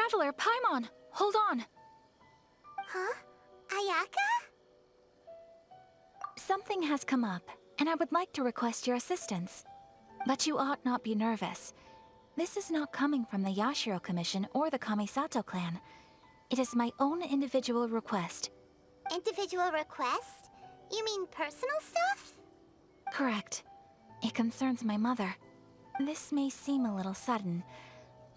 Traveler, Paimon! Hold on! Huh? Ayaka? Something has come up, and I would like to request your assistance. But you ought not be nervous. This is not coming from the Yashiro Commission or the Kamisato clan. It is my own individual request. Individual request? You mean personal stuff? Correct. It concerns my mother. This may seem a little sudden,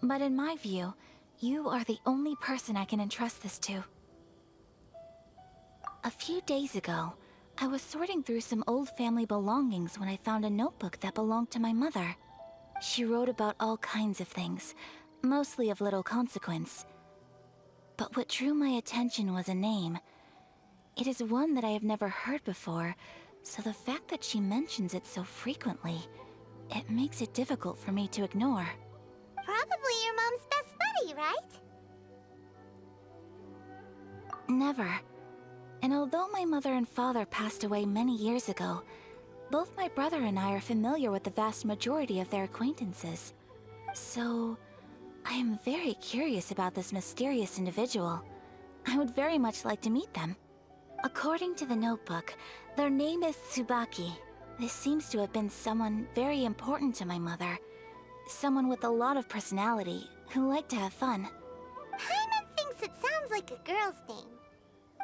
but in my view, you are the only person I can entrust this to. A few days ago, I was sorting through some old family belongings when I found a notebook that belonged to my mother. She wrote about all kinds of things, mostly of little consequence. But what drew my attention was a name. It is one that I have never heard before, so the fact that she mentions it so frequently, it makes it difficult for me to ignore. Probably your mom's best buddy, right? Never. And although my mother and father passed away many years ago, both my brother and I are familiar with the vast majority of their acquaintances. So, I am very curious about this mysterious individual. I would very much like to meet them. According to the notebook, their name is Tsubaki. This seems to have been someone very important to my mother. Someone with a lot of personality, who liked to have fun. Paimon thinks it sounds like a girl's name.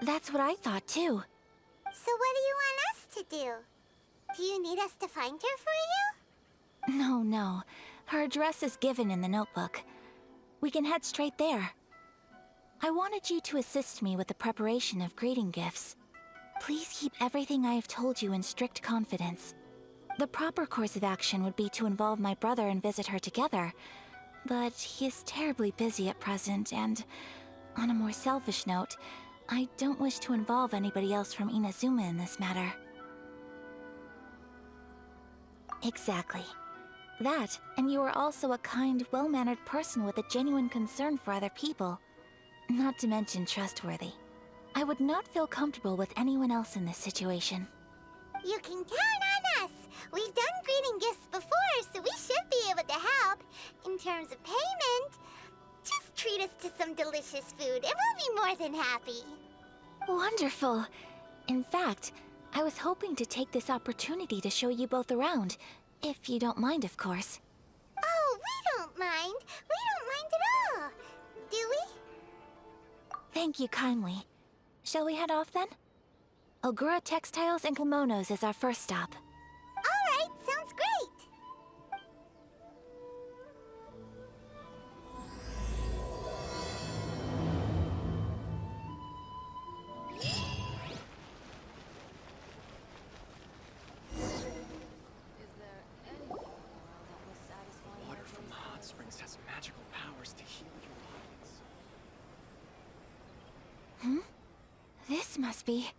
That's what I thought too. So what do you want us to do? Do you need us to find her for you? No. Her address is given in the notebook. We can head straight there. I wanted you to assist me with the preparation of greeting gifts. Please keep everything I have told you in strict confidence. The proper course of action would be to involve my brother and visit her together, but he is terribly busy at present, and on a more selfish note, I don't wish to involve anybody else from Inazuma in this matter. Exactly. That, and you are also a kind, well-mannered person with a genuine concern for other people. Not to mention trustworthy. I would not feel comfortable with anyone else in this situation. You can count on us! We've done greeting gifts before, so we should be able to help. In terms of payment, just treat us to some delicious food and we'll be more than happy. Wonderful! In fact, I was hoping to take this opportunity to show you both around, if you don't mind, of course. Oh, we don't mind. We don't mind at all. Do we? Thank you kindly. Shall we head off then? Ogura Textiles and Kimonos is our first stop. All right, sounds great. Water from the hot springs has magical powers to heal your bodies. This must be...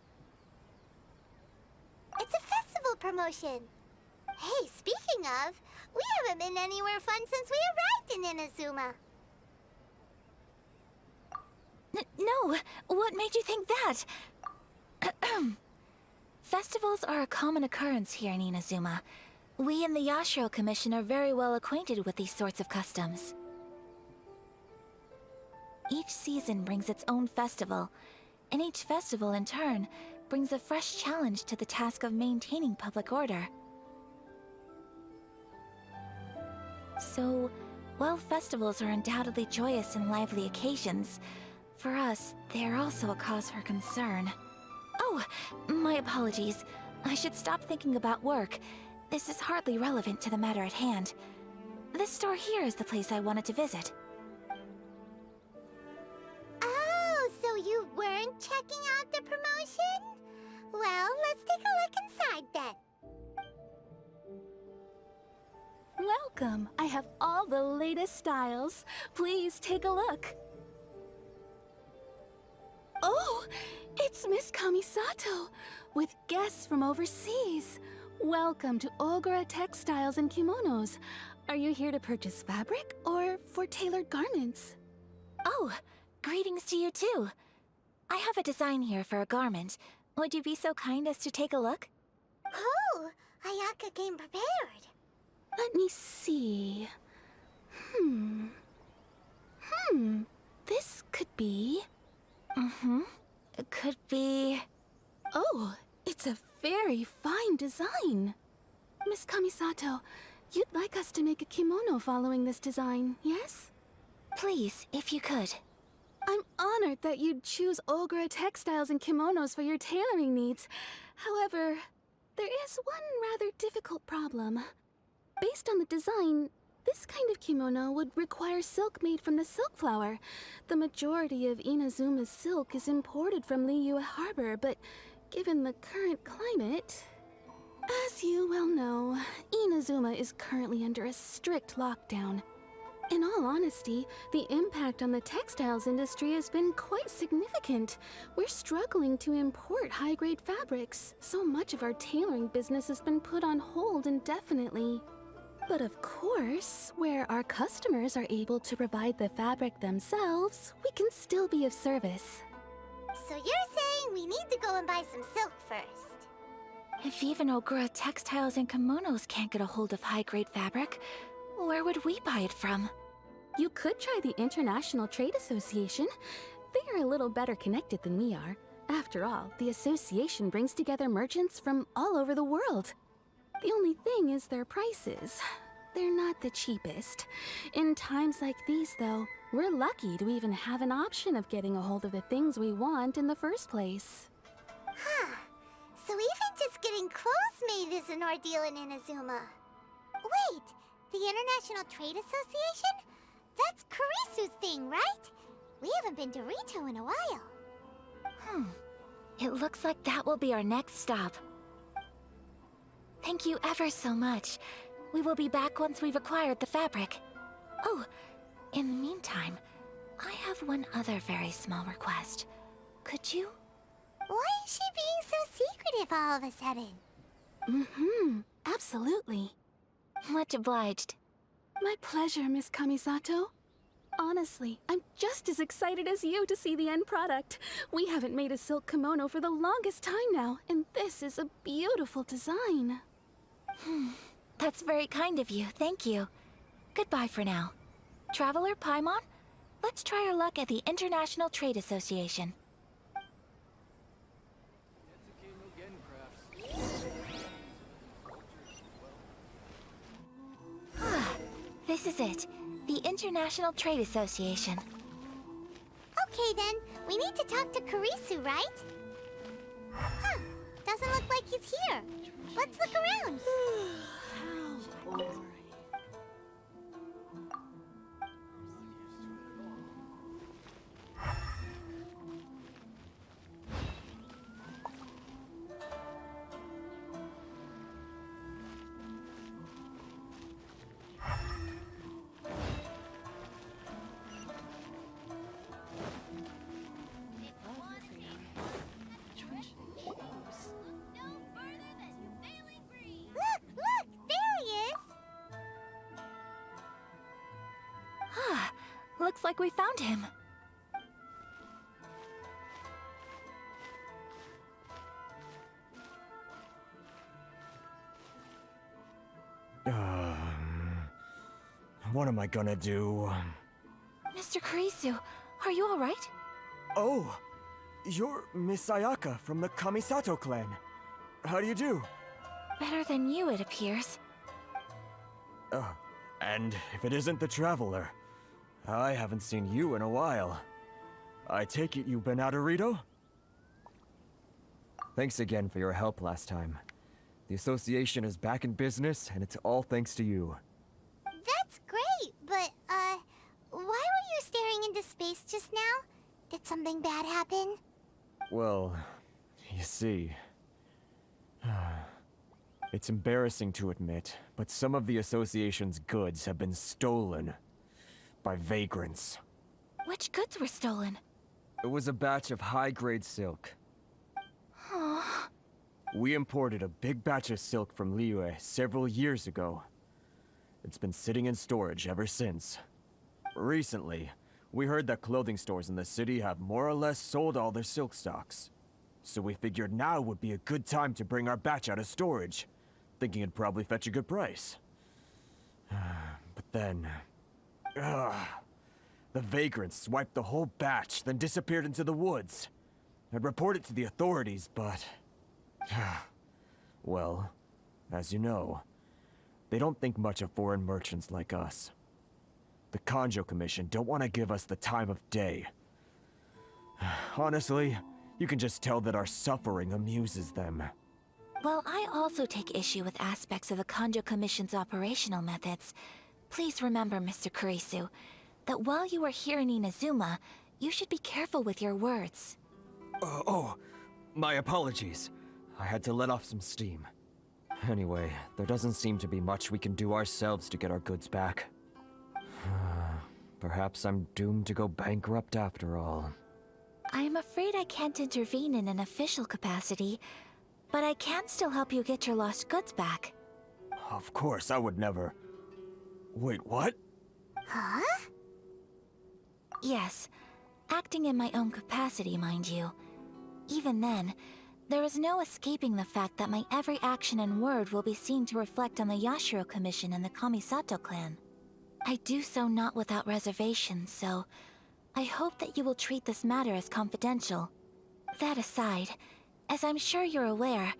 It's a festival promotion. Hey, speaking of, we haven't been anywhere fun since we arrived in Inazuma. No! What made you think that? Festivals are a common occurrence here in Inazuma. We in the Yashiro Commission are very well acquainted with these sorts of customs. Each season brings its own festival, and each festival, in turn, brings a fresh challenge to the task of maintaining public order. So, while festivals are undoubtedly joyous and lively occasions, for us, they are also a cause for concern. Oh, my apologies. I should stop thinking about work. This is hardly relevant to the matter at hand. This store here is the place I wanted to visit. Oh, so you weren't checking out the promotion? Well, let's take a look inside then. Welcome! I have all the latest styles. Please take a look. Oh, it's Miss Kamisato, with guests from overseas. Welcome to Ogura Textiles and Kimonos. Are you here to purchase fabric or for tailored garments? Oh, greetings to you too. I have a design here for a garment. Would you be so kind as to take a look? Oh, Ayaka came prepared. Let me see. this could be... It could be... Oh, it's a very fine design. Miss Kamisato, you'd like us to make a kimono following this design, yes? Please, if you could. I'm honored that you'd choose Ogura textiles and kimonos for your tailoring needs. However, there is one rather difficult problem. Based on the design, this kind of kimono would require silk made from the silk flower. The majority of Inazuma's silk is imported from Liyue Harbor, but given the current climate... As you well know, Inazuma is currently under a strict lockdown. In all honesty, the impact on the textiles industry has been quite significant. We're struggling to import high-grade fabrics. So much of our tailoring business has been put on hold indefinitely. But of course, where our customers are able to provide the fabric themselves, we can still be of service. So you're saying we need to go and buy some silk first? If even Ogura textiles and kimonos can't get a hold of high-grade fabric, where would we buy it from? You could try the International Trade Association. They are a little better connected than we are. After all, the association brings together merchants from all over the world. The only thing is their prices. They're not the cheapest. In times like these, though, we're lucky to even have an option of getting a hold of the things we want in the first place. Huh. So even just getting clothes made is an ordeal in Inazuma. Wait, the International Trade Association? That's Kurisu's thing, right? We haven't been to Rito in a while. It looks like that will be our next stop. Thank you ever so much. We will be back once we've acquired the fabric. Oh, in the meantime, I have one other very small request. Could you? Why is she being so secretive all of a sudden? Absolutely. Much obliged. My pleasure, Miss Kamisato. Honestly, I'm just as excited as you to see the end product. We haven't made a silk kimono for the longest time now, and this is a beautiful design. That's very kind of you, thank you. Goodbye for now. Traveler Paimon, let's try our luck at the International Trade Association. This is it. The International Trade Association. Okay then, we need to talk to Kurisu, right? Huh, doesn't look like he's here. Let's look around. How boring. Look, there he is. Looks like we found him. What am I gonna do? Mr. Kurisu, are you alright? Oh, you're Miss Ayaka from the Kamisato clan. How do you do? Better than you, it appears. And if it isn't the Traveler, I haven't seen you in a while. I take it you've been out of Rito? Thanks again for your help last time. The association is back in business, and it's all thanks to you. That's great, but, why were you staring into space just now? Did something bad happen? Well, you see... It's embarrassing to admit, but some of the association's goods have been stolen by vagrants. Which goods were stolen? It was a batch of high-grade silk. We imported a big batch of silk from Liyue several years ago. It's been sitting in storage ever since. Recently, we heard that clothing stores in the city have more or less sold all their silk stocks. So we figured now would be a good time to bring our batch out of storage, thinking it'd probably fetch a good price. But then... The vagrants swiped the whole batch, then disappeared into the woods. I'd reported to the authorities, but... well, as you know, they don't think much of foreign merchants like us. The Kanjo Commission don't want to give us the time of day. Honestly, you can just tell that our suffering amuses them. While I also take issue with aspects of the Kanjo Commission's operational methods, please remember, Mr. Kurisu, that while you are here in Inazuma, you should be careful with your words. My apologies. I had to let off some steam. Anyway, there doesn't seem to be much we can do ourselves to get our goods back. Perhaps I'm doomed to go bankrupt after all. I am afraid I can't intervene in an official capacity, but I can still help you get your lost goods back. Of course, I would never... Wait, what? Huh? Yes, acting in my own capacity, mind you. Even then, there is no escaping the fact that my every action and word will be seen to reflect on the Yashiro Commission and the Kamisato clan. I do so not without reservation, so I hope that you will treat this matter as confidential. That aside, as I'm sure you're aware,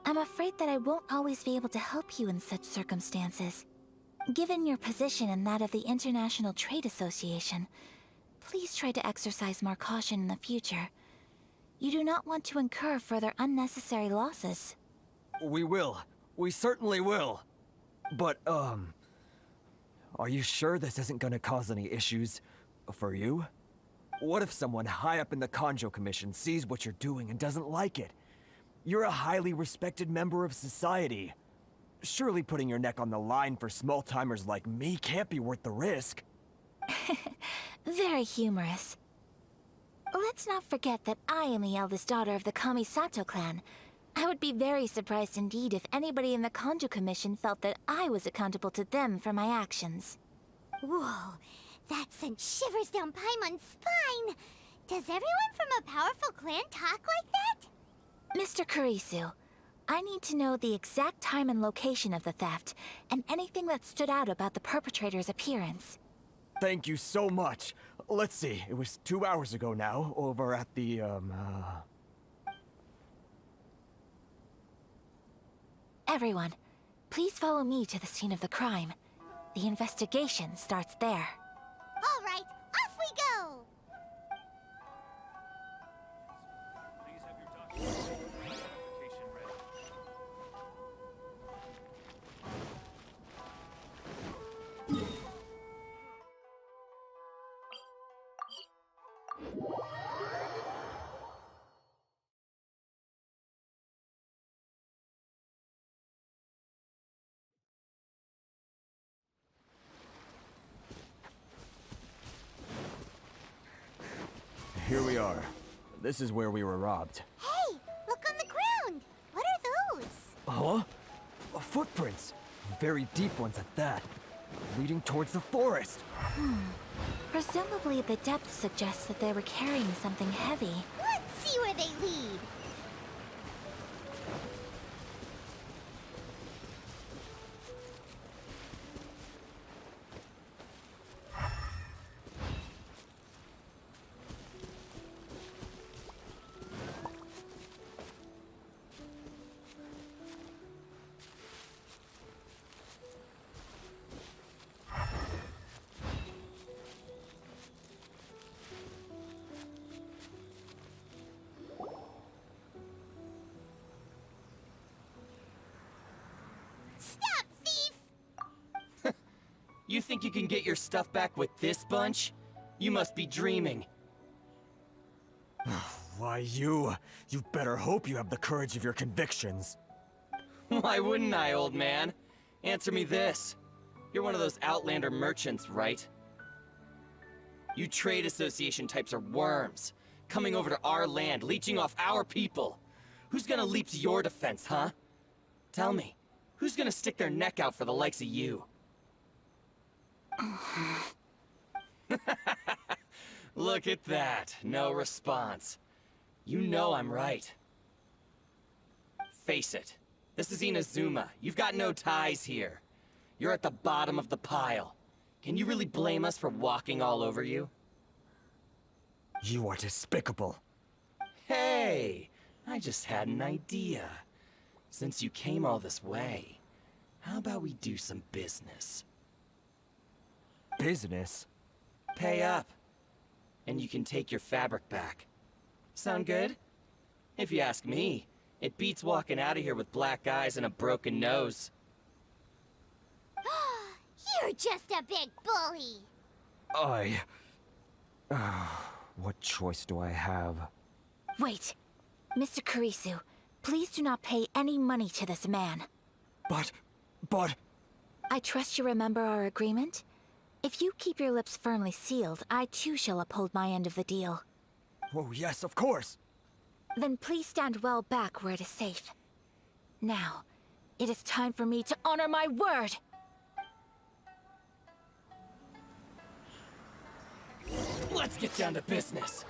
I'm afraid that I won't always be able to help you in such circumstances. Given your position and that of the International Trade Association, please try to exercise more caution in the future. You do not want to incur further unnecessary losses. We will. We certainly will. But, are you sure this isn't gonna cause any issues for you? What if someone high up in the Kanjo Commission sees what you're doing and doesn't like it? You're a highly respected member of society. Surely putting your neck on the line for small-timers like me can't be worth the risk. Very humorous. Let's not forget that I am the eldest daughter of the Kamisato clan. I would be very surprised indeed if anybody in the Kanjo Commission felt that I was accountable to them for my actions. Whoa, that sent shivers down Paimon's spine. Does everyone from a powerful clan talk like that? Mr. Kurisu, I need to know the exact time and location of the theft, and anything that stood out about the perpetrator's appearance. Thank you so much. Let's see, it was 2 hours ago now, over at the, Everyone, please follow me to the scene of the crime. The investigation starts there. All right, off we go! Please have your documents and application ready. Here we are. This is where we were robbed. Hey, look on the ground! What are those? Huh? Footprints. Very deep ones at that. Leading towards the forest. Presumably the depth suggests that they were carrying something heavy. Let's see where they lead. Stop, thief! You think you can get your stuff back with this bunch? You must be dreaming. Why, you better hope you have the courage of your convictions. Why wouldn't I, old man? Answer me this. You're one of those Outlander merchants, right? You trade association types are worms. Coming over to our land, leeching off our people. Who's gonna leap to your defense, huh? Tell me, who's gonna stick their neck out for the likes of you? Look at that, no response. You know I'm right. Face it, this is Inazuma. You've got no ties here. You're at the bottom of the pile. Can you really blame us for walking all over you? You are despicable. Hey! I just had an idea. Since you came all this way, how about we do some business? Business? Pay up, and you can take your fabric back. Sound good? If you ask me, it beats walking out of here with black eyes and a broken nose. You're just a big bully. What choice do I have? Wait. Mr. Kurisu, please do not pay any money to this man. But... I trust you remember our agreement? If you keep your lips firmly sealed, I too shall uphold my end of the deal. Oh, yes, of course. Then please stand well back where it is safe. Now, it is time for me to honor my word! Let's get down to business.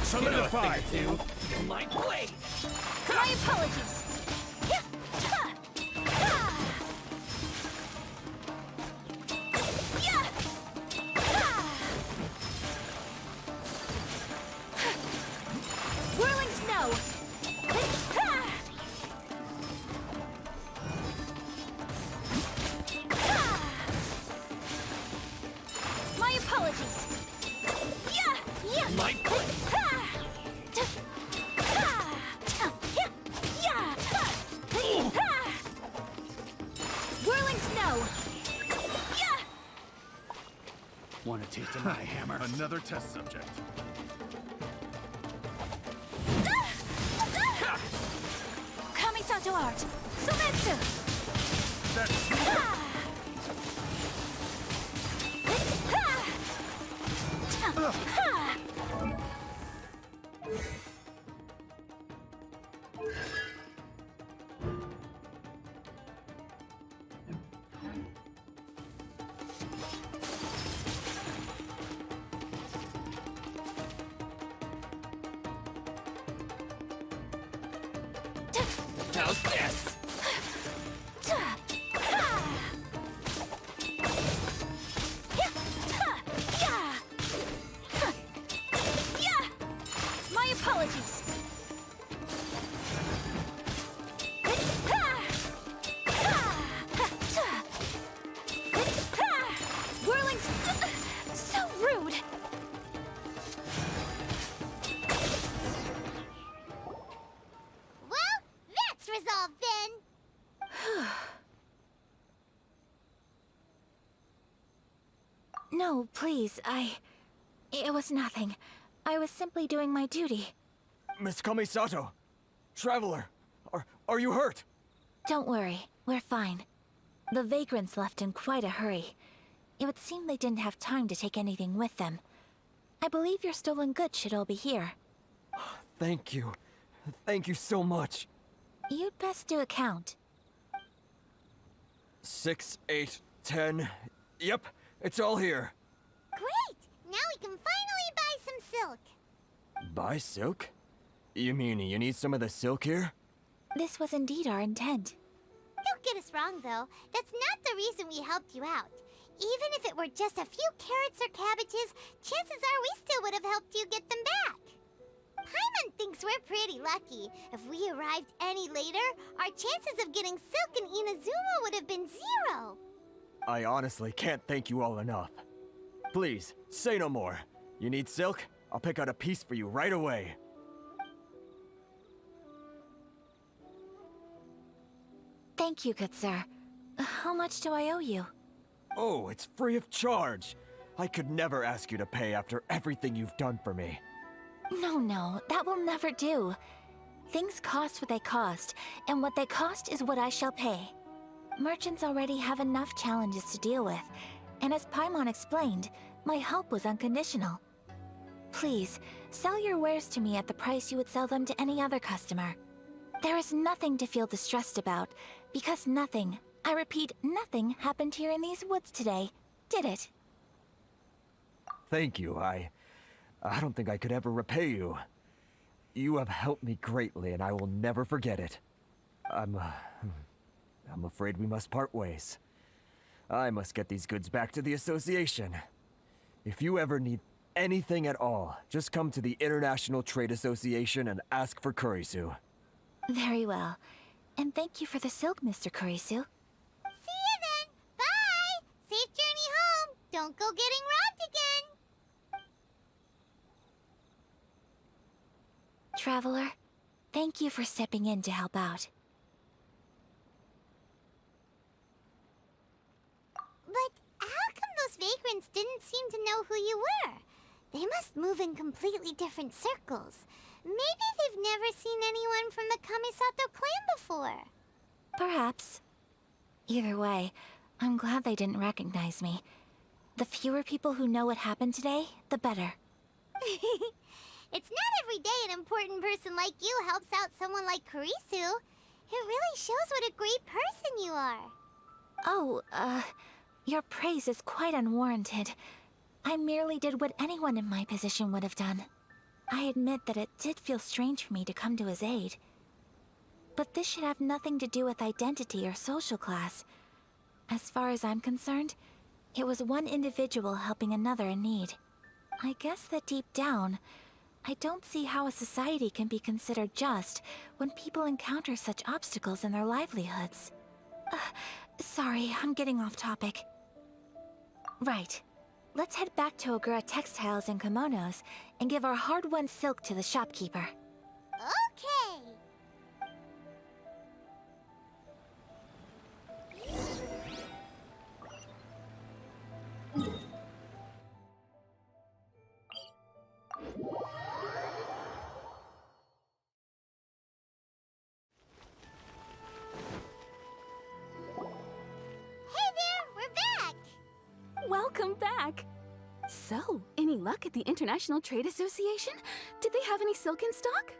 Solidified! My blade! My apologies! Whirling snow! My apologies! My blade! Whirling snow! Want a taste of my hammer? Another test subject. Kamisato art! Sumetsu! How's this? My apologies! Whirling so rude! Well, that's resolved then. No, please, It was nothing. I was simply doing my duty. Miss Kamisato! Traveler! Are you hurt? Don't worry, we're fine. The vagrants left in quite a hurry. It would seem they didn't have time to take anything with them. I believe your stolen goods should all be here. Thank you. Thank you so much. You'd best do a count. 6, 8, 10... Yep, it's all here. Great! Now we can finally buy some silk. Buy silk? You mean you need some of the silk here? This was indeed our intent. Don't get us wrong, though. That's not the reason we helped you out. Even if it were just a few carrots or cabbages, chances are we still would have helped you get them back. Paimon thinks we're pretty lucky. If we arrived any later, our chances of getting silk in Inazuma would have been 0. I honestly can't thank you all enough. Please, say no more. You need silk? I'll pick out a piece for you right away. Thank you, good sir. How much do I owe you? Oh, it's free of charge. I could never ask you to pay after everything you've done for me. No, that will never do. Things cost what they cost, and what they cost is what I shall pay. Merchants already have enough challenges to deal with, and as Paimon explained, my help was unconditional. Please, sell your wares to me at the price you would sell them to any other customer. There is nothing to feel distressed about, because nothing, I repeat, nothing happened here in these woods today, did it? Thank you. I don't think I could ever repay you. You have helped me greatly, and I will never forget it. I'm afraid we must part ways. I must get these goods back to the Association. If you ever need anything at all, just come to the International Trade Association and ask for Kurisu. Very well. And thank you for the silk, Mr. Kurisu. See you then! Bye! Safe journey home! Don't go getting robbed again! Traveler, thank you for stepping in to help out. But how come those vagrants didn't seem to know who you were? They must move in completely different circles. Maybe they've never seen anyone from the Kamisato clan before. Perhaps. Either way, I'm glad they didn't recognize me. The fewer people who know what happened today, the better. It's not every day an important person like you helps out someone like Kurisu. It really shows what a great person you are. Oh, your praise is quite unwarranted. I merely did what anyone in my position would have done. I admit that it did feel strange for me to come to his aid. But this should have nothing to do with identity or social class. As far as I'm concerned, it was one individual helping another in need. I guess that deep down, I don't see how a society can be considered just when people encounter such obstacles in their livelihoods. Sorry, I'm getting off topic. Right. Let's head back to Ogura Textiles and Kimonos and give our hard-won silk to the shopkeeper. Okay. Welcome back! So, any luck at the International Trade Association? Did they have any silk in stock?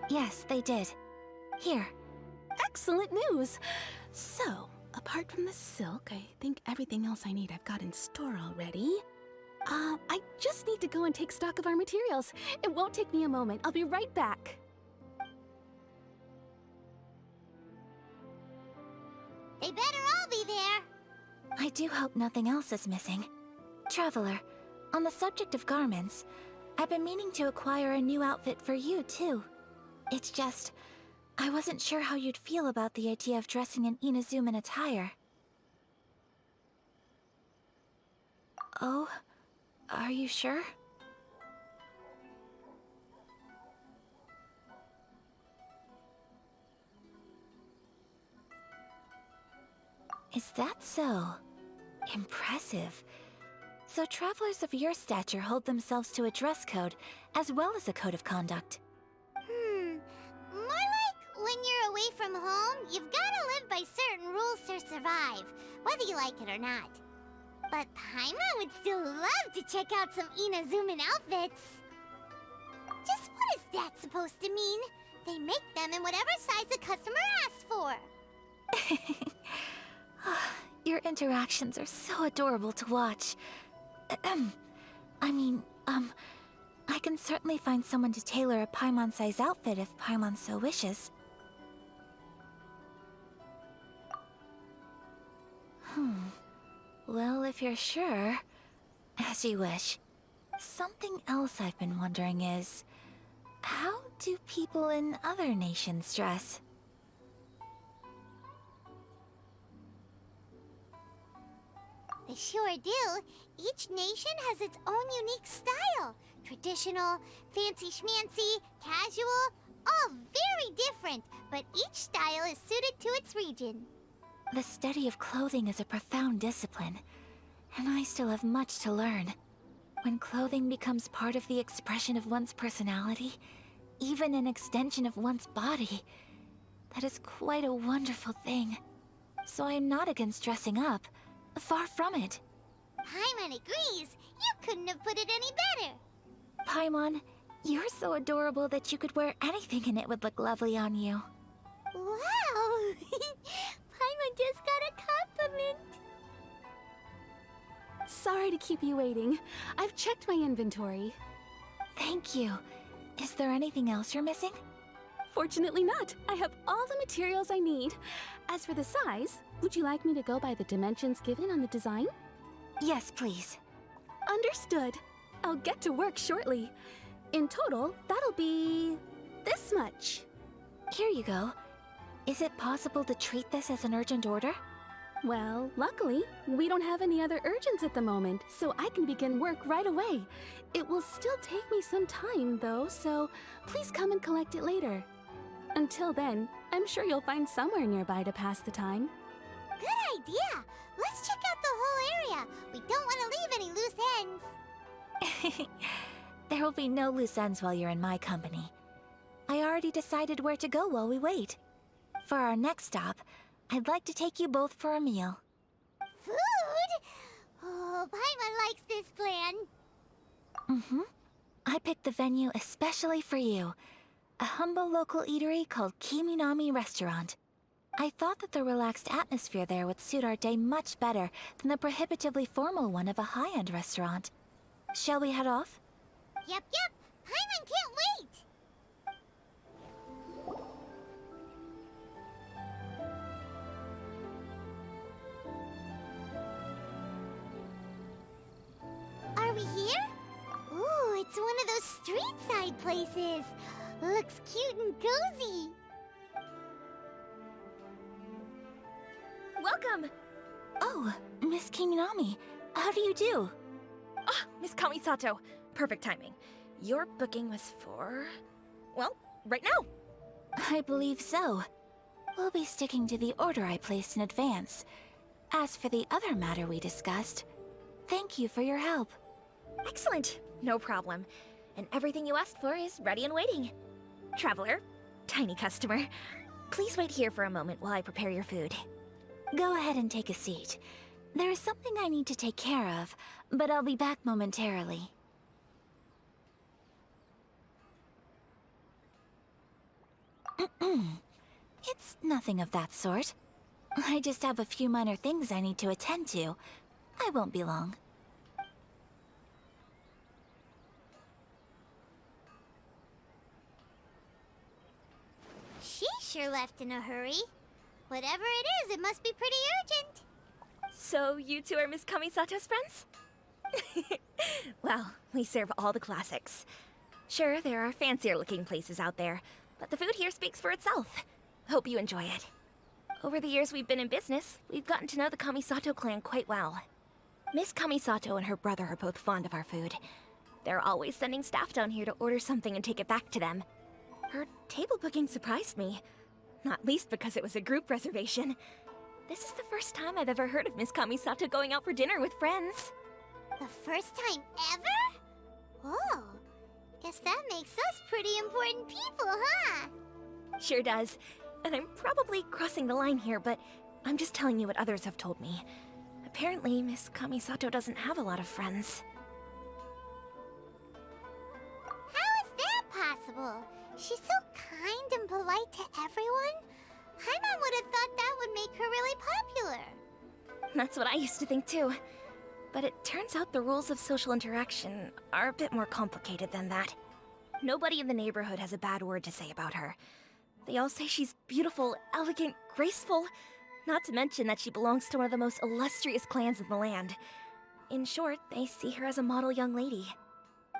Yes, they did. Here. Excellent news! So, apart from the silk, I think everything else I need I've got in store already. I just need to go and take stock of our materials. It won't take me a moment. I'll be right back. They better all be there. I do hope nothing else is missing. Traveler, on the subject of garments, I've been meaning to acquire a new outfit for you, too. It's just, I wasn't sure how you'd feel about the idea of dressing in Inazuman attire. Oh, are you sure? Is that so? Impressive. So travelers of your stature hold themselves to a dress code, as well as a code of conduct. More like when you're away from home, you've gotta live by certain rules to survive, whether you like it or not. But Paimon would still love to check out some Inazuman outfits. Just what is that supposed to mean? They make them in whatever size the customer asks for. Your interactions are so adorable to watch. I can certainly find someone to tailor a Paimon-size outfit if Paimon so wishes. Well, if you're sure, as you wish. Something else I've been wondering is, how do people in other nations dress? They sure do. Each nation has its own unique style. Traditional, fancy schmancy, casual, all very different, but each style is suited to its region. The study of clothing is a profound discipline, and I still have much to learn. When clothing becomes part of the expression of one's personality, even an extension of one's body, that is quite a wonderful thing. So I am not against dressing up. Far from it. Paimon agrees. You couldn't have put it any better. Paimon, you're so adorable that you could wear anything and it would look lovely on you. Wow! Paimon just got a compliment. Sorry to keep you waiting. I've checked my inventory. Thank you. Is there anything else you're missing? Fortunately not. I have all the materials I need. As for the size, would you like me to go by the dimensions given on the design? Yes, please. Understood. I'll get to work shortly. In total, that'll be this much. Here you go. Is it possible to treat this as an urgent order? Well, luckily, we don't have any other urgents at the moment, so I can begin work right away. It will still take me some time, though, so please come and collect it later. Until then, I'm sure you'll find somewhere nearby to pass the time. Good idea. Let's check out the whole area. We don't want to leave any loose ends. There will be no loose ends while you're in my company. I already decided where to go while we wait. For our next stop, I'd like to take you both for a meal. Food? Oh, Paimon likes this plan. I picked the venue especially for you. A humble local eatery called Kiminami Restaurant. I thought that the relaxed atmosphere there would suit our day much better than the prohibitively formal one of a high-end restaurant. Shall we head off? Yep. Paimon can't wait. Are we here? Ooh, it's one of those street-side places. Looks cute and cozy. Welcome! Oh, Miss Kiminami, how do you do? Ah, Miss Kamisato. Perfect timing. Your booking was for... well, right now. I believe so. We'll be sticking to the order I placed in advance. As for the other matter we discussed, thank you for your help. Excellent. No problem. And everything you asked for is ready and waiting. Traveler, tiny customer, please wait here for a moment while I prepare your food. Go ahead and take a seat. There is something I need to take care of, but I'll be back momentarily. It's nothing of that sort. I just have a few minor things I need to attend to. I won't be long. She sure left in a hurry. Whatever it is, it must be pretty urgent. So you two are Miss Kamisato's friends? Well, we serve all the classics. Sure, there are fancier looking places out there, but the food here speaks for itself. Hope you enjoy it. Over the years we've been in business, we've gotten to know the Kamisato clan quite well. Miss Kamisato and her brother are both fond of our food. They're always sending staff down here to order something and take it back to them. Her table booking surprised me, not least because it was a group reservation. This is the first time I've ever heard of Miss Kamisato going out for dinner with friends. The first time ever? Oh, guess that makes us pretty important people, huh? Sure does. And I'm probably crossing the line here, but I'm just telling you what others have told me. Apparently, Miss Kamisato doesn't have a lot of friends. How is that possible? She's so kind and polite to everyone. Paimon would have thought that would make her really popular. That's what I used to think too. But it turns out the rules of social interaction are a bit more complicated than that. Nobody in the neighborhood has a bad word to say about her. They all say she's beautiful, elegant, graceful, not to mention that she belongs to one of the most illustrious clans in the land. In short, they see her as a model young lady.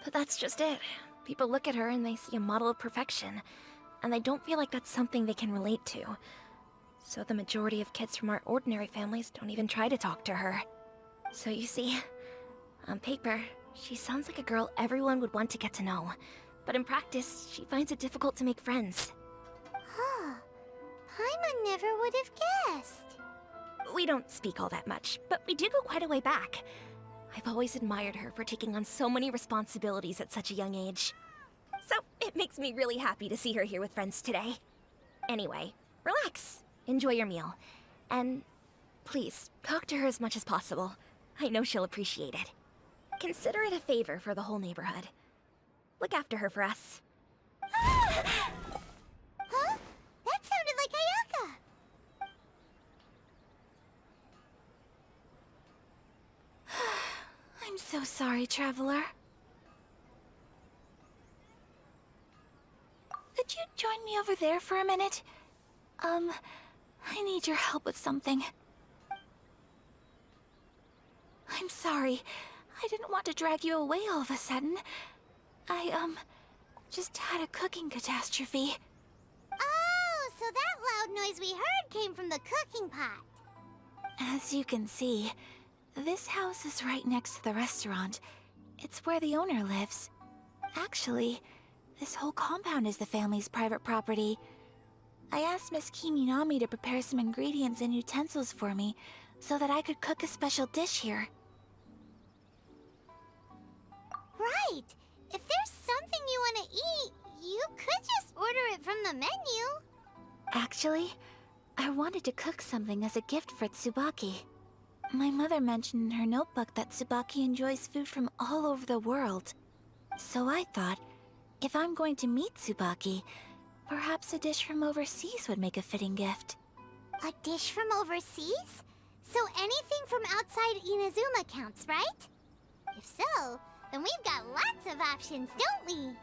But that's just it. People look at her and they see a model of perfection, and they don't feel like that's something they can relate to. So the majority of kids from our ordinary families don't even try to talk to her. So you see, on paper, she sounds like a girl everyone would want to get to know. But in practice, she finds it difficult to make friends. Huh. Paimon never would have guessed. We don't speak all that much, but we do go quite a way back. I've always admired her for taking on so many responsibilities at such a young age. So it makes me really happy to see her here with friends today. Anyway, relax, enjoy your meal, and please, talk to her as much as possible. I know she'll appreciate it. Consider it a favor for the whole neighborhood. Look after her for us. Huh? That sounded like Ayaka! I'm so sorry, Traveler. Could you join me over there for a minute? I need your help with something. I'm sorry. I didn't want to drag you away all of a sudden. I, just had a cooking catastrophe. Oh, so that loud noise we heard came from the cooking pot. As you can see, this house is right next to the restaurant. It's where the owner lives. Actually, this whole compound is the family's private property. I asked Miss Kiminami to prepare some ingredients and utensils for me so that I could cook a special dish here. Right. If there's something you want to eat, you could just order it from the menu. Actually, I wanted to cook something as a gift for Tsubaki. My mother mentioned in her notebook that Tsubaki enjoys food from all over the world. So I thought, if I'm going to meet Tsubaki, perhaps a dish from overseas would make a fitting gift. A dish from overseas? So anything from outside Inazuma counts, right? If so, then we've got lots of options, don't we?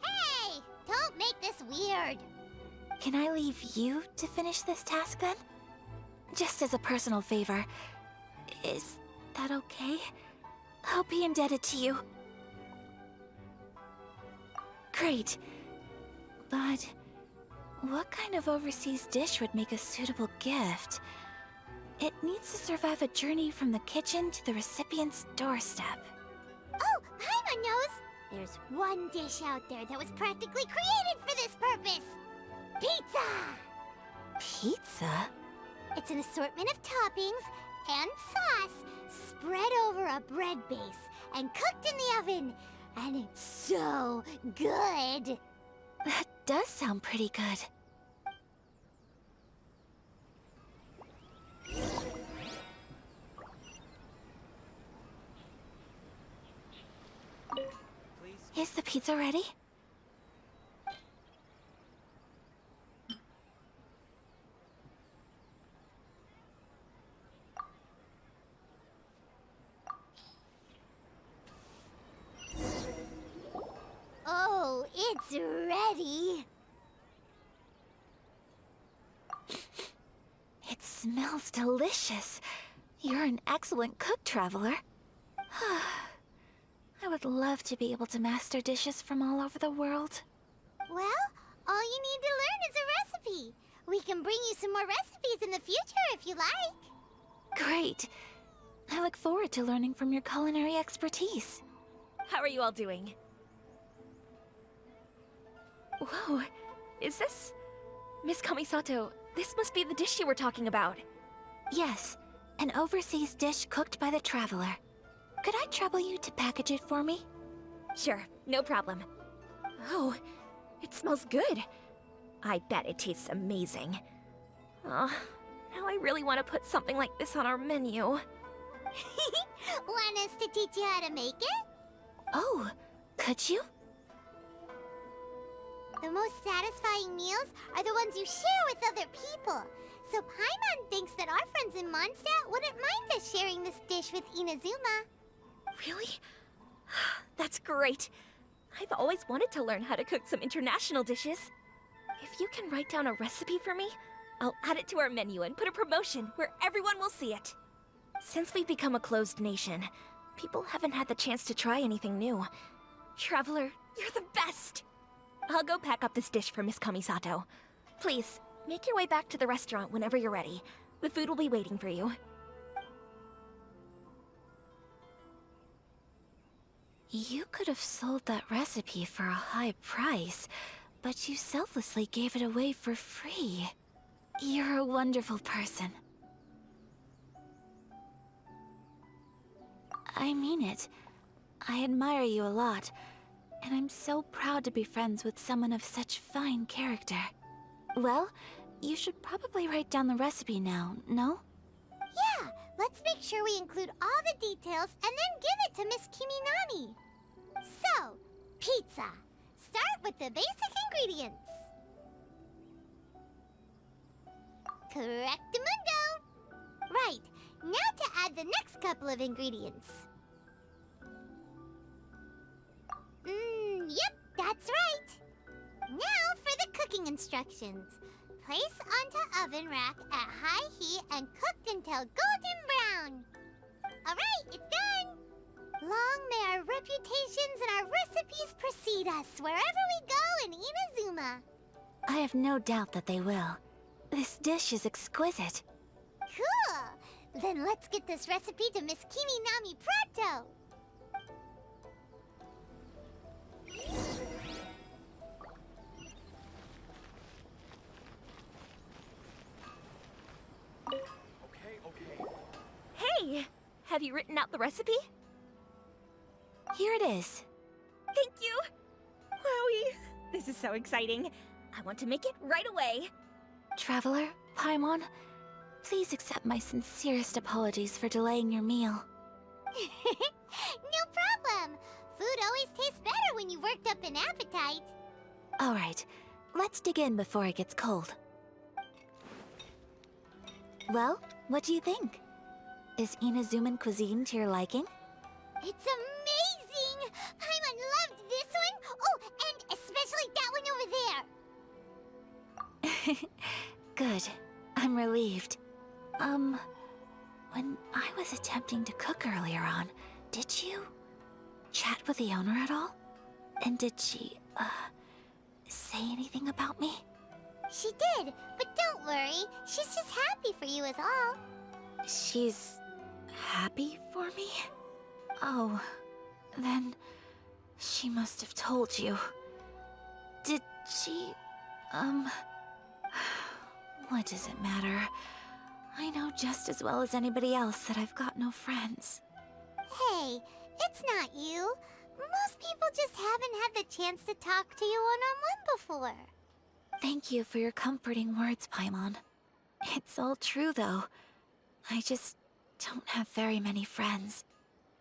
Hey! Don't make this weird. Can I leave you to finish this task then? Just as a personal favor. Is that okay? I'll be indebted to you. Great. But what kind of overseas dish would make a suitable gift? It needs to survive a journey from the kitchen to the recipient's doorstep. Oh, Paimon knows! There's one dish out there that was practically created for this purpose! Pizza! Pizza? It's an assortment of toppings and sauce spread over a bread base and cooked in the oven. And it's so good! That does sound pretty good. Is the pizza ready? Oh, it's ready! It smells delicious. You're an excellent cook, Traveler. I would love to be able to master dishes from all over the world. Well, all you need to learn is a recipe. We can bring you some more recipes in the future if you like. Great. I look forward to learning from your culinary expertise. How are you all doing? Whoa, is this... Miss Kamisato, this must be the dish you were talking about. Yes, an overseas dish cooked by the Traveler. Could I trouble you to package it for me? Sure, no problem. Oh, it smells good. I bet it tastes amazing. Oh, now I really want to put something like this on our menu. Want us to teach you how to make it? Oh, could you? The most satisfying meals are the ones you share with other people. So Paimon thinks that our friends in Mondstadt wouldn't mind us sharing this dish with Inazuma. Really? That's great. I've always wanted to learn how to cook some international dishes. If you can write down a recipe for me, I'll add it to our menu and put a promotion where everyone will see it. Since we've become a closed nation, people haven't had the chance to try anything new. Traveler, you're the best! I'll go pack up this dish for Miss Kamisato. Please, make your way back to the restaurant whenever you're ready. The food will be waiting for you. You could have sold that recipe for a high price, but you selflessly gave it away for free. You're a wonderful person. I mean it. I admire you a lot, and I'm so proud to be friends with someone of such fine character. Well, you should probably write down the recipe now, no? Yeah, let's make sure we include all the details and then give it to Miss Kiminami. So, pizza. Start with the basic ingredients. Correctamundo! Right, now to add the next couple of ingredients. Yep, that's right. Now for the cooking instructions. Place onto oven rack at high heat and cooked until golden brown. Alright, it's done! Long may our reputations and our recipes precede us wherever we go in Inazuma. I have no doubt that they will. This dish is exquisite. Cool! Then let's get this recipe to Miss Kiminami pronto! Hey! Have you written out the recipe? Here it is. Thank you! Wowie! This is so exciting. I want to make it right away. Traveler, Paimon, please accept my sincerest apologies for delaying your meal. No problem! Food always tastes better when you worked up an appetite. Alright, let's dig in before it gets cold. Well, what do you think? Is Inazuman cuisine to your liking? It's amazing! Paimon loved this one! Oh, and especially that one over there! Good. I'm relieved. When I was attempting to cook earlier on, did you chat with the owner at all? And did she, say anything about me? She did, but don't worry. She's just happy for you is all. She's happy for me? Oh, then she must have told you. Did she, what does it matter? I know just as well as anybody else that I've got no friends. Hey, it's not you. Most people just haven't had the chance to talk to you one-on-one before. Thank you for your comforting words, Paimon. It's all true, though. I just don't have very many friends.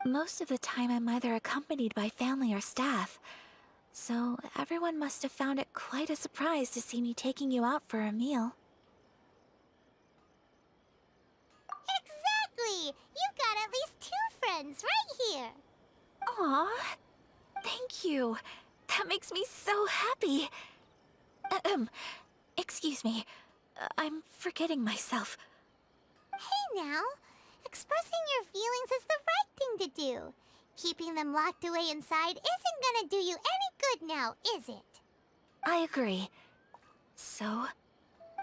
Most of the time I'm either accompanied by family or staff, so everyone must have found it quite a surprise to see me taking you out for a meal. Exactly! You've got at least 2 friends right here. Aw, thank you. That makes me so happy. Excuse me. I'm forgetting myself. Hey now, expressing your feelings is the right thing to do. Keeping them locked away inside isn't gonna do you any good now, is it? I agree. So,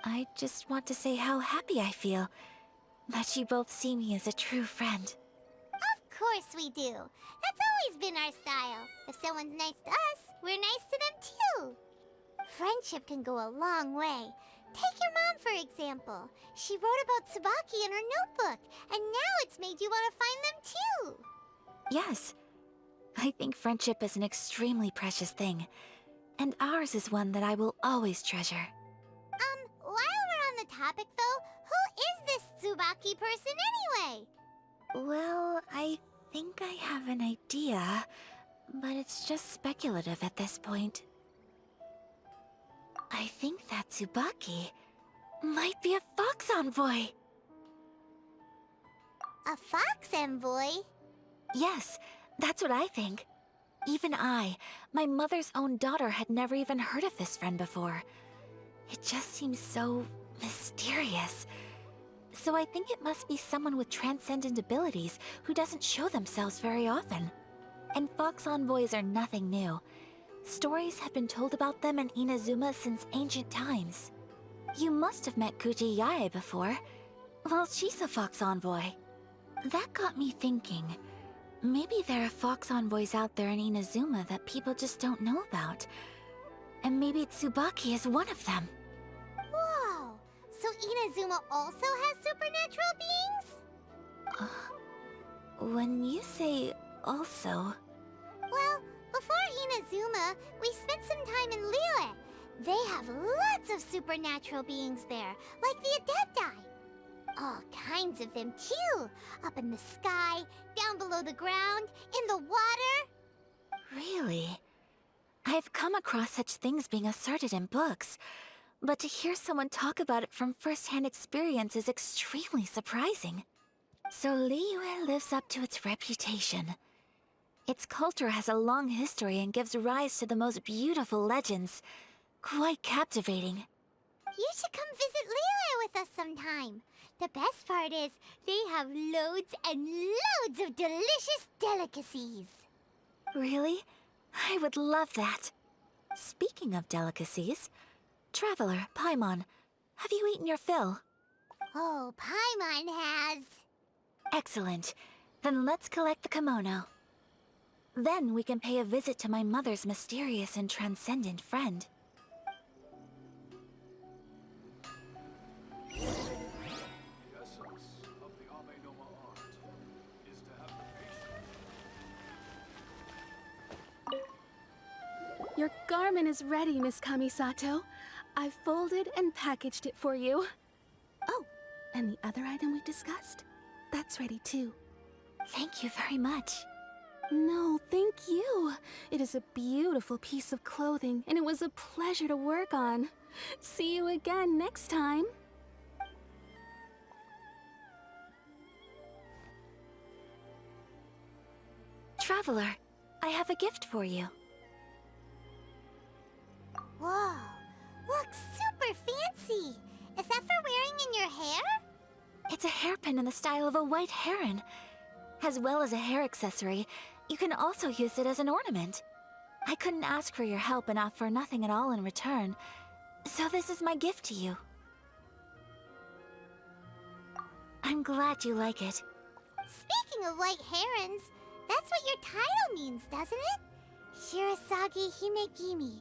I just want to say how happy I feel that you both see me as a true friend. Of course we do. That's always been our style. If someone's nice to us, we're nice to them too. Friendship can go a long way. Take your mom, for example. She wrote about Tsubaki in her notebook, and now it's made you want to find them too. Yes, I think friendship is an extremely precious thing, and ours is one that I will always treasure. While we're on the topic though, who is this Tsubaki person anyway? Well, I think I have an idea, but it's just speculative at this point. I think that Tsubaki might be a fox envoy. A fox envoy? Yes, that's what I think. Even I, my mother's own daughter, had never even heard of this friend before. It just seems so mysterious. So I think it must be someone with transcendent abilities who doesn't show themselves very often. And fox envoys are nothing new. Stories have been told about them in Inazuma since ancient times. You must have met Kuji Yae before. Well, she's a fox envoy. That got me thinking. Maybe there are fox envoys out there in Inazuma that people just don't know about. And maybe Tsubaki is one of them. Whoa! So Inazuma also has supernatural beings? When you say also... Well, before Inazuma, we spent some time in Liyue. They have lots of supernatural beings there, like the Adepti. All kinds of them too. Up in the sky, down below the ground, in the water. Really? I've come across such things being asserted in books, but to hear someone talk about it from first-hand experience is extremely surprising. So Liyue lives up to its reputation. Its culture has a long history and gives rise to the most beautiful legends. Quite captivating. You should come visit Liyue with us sometime. The best part is, they have loads and loads of delicious delicacies. Really? I would love that. Speaking of delicacies, Traveler, Paimon, have you eaten your fill? Oh, Paimon has. Excellent. Then let's collect the kimono. Then we can pay a visit to my mother's mysterious and transcendent friend. The essence of the Ame-no-Ma art is to have patience. Your garment is ready, Miss Kamisato. I've folded and packaged it for you. Oh, and the other item we discussed? That's ready too. Thank you very much. No, thank you. It is a beautiful piece of clothing, and it was a pleasure to work on. See you again next time. Traveler, I have a gift for you. Whoa, looks super fancy. Is that for wearing in your hair? It's a hairpin in the style of a white heron. As well as a hair accessory, you can also use it as an ornament. I couldn't ask for your help and offer nothing at all in return, so this is my gift to you. I'm glad you like it. Speaking of white herons, that's what your title means, doesn't it? Shirasagi Himegimi.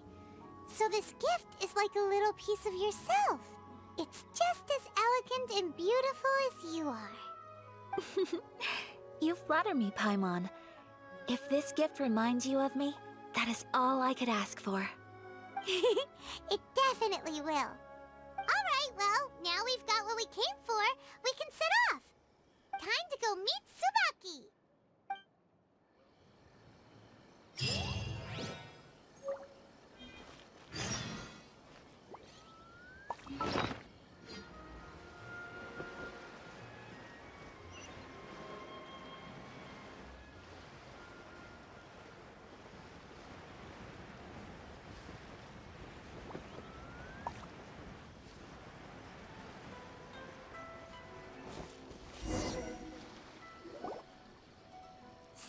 So this gift is like a little piece of yourself. It's just as elegant and beautiful as you are. You flatter me, Paimon. If this gift reminds you of me, that is all I could ask for. It definitely will. Alright, well, now we've got what we came for. We can set off. Time to go meet Tsubaki.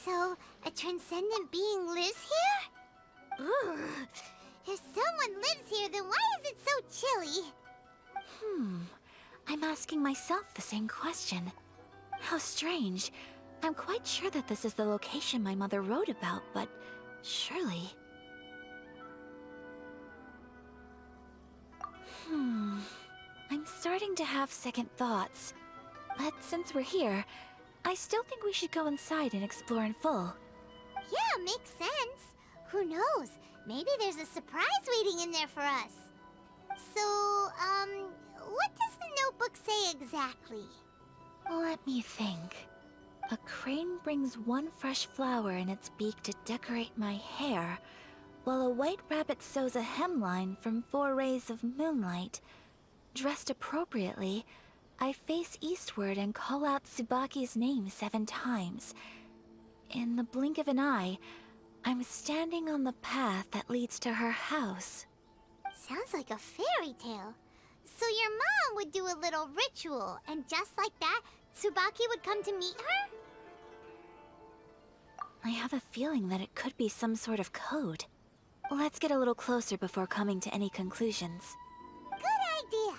So, a transcendent being lives here? Ugh. If someone lives here, then why is it so chilly? I'm asking myself the same question. How strange. I'm quite sure that this is the location my mother wrote about, but surely... I'm starting to have second thoughts. But since we're here, I still think we should go inside and explore in full. Yeah, makes sense. Who knows? Maybe there's a surprise waiting in there for us. So, what does the notebook say exactly? Let me think. A crane brings one fresh flower in its beak to decorate my hair, while a white rabbit sews a hemline from 4 rays of moonlight. Dressed appropriately, I face eastward and call out Tsubaki's name 7 times. In the blink of an eye, I'm standing on the path that leads to her house. Sounds like a fairy tale. So your mom would do a little ritual, and just like that, Tsubaki would come to meet her? I have a feeling that it could be some sort of code. Let's get a little closer before coming to any conclusions. Good idea.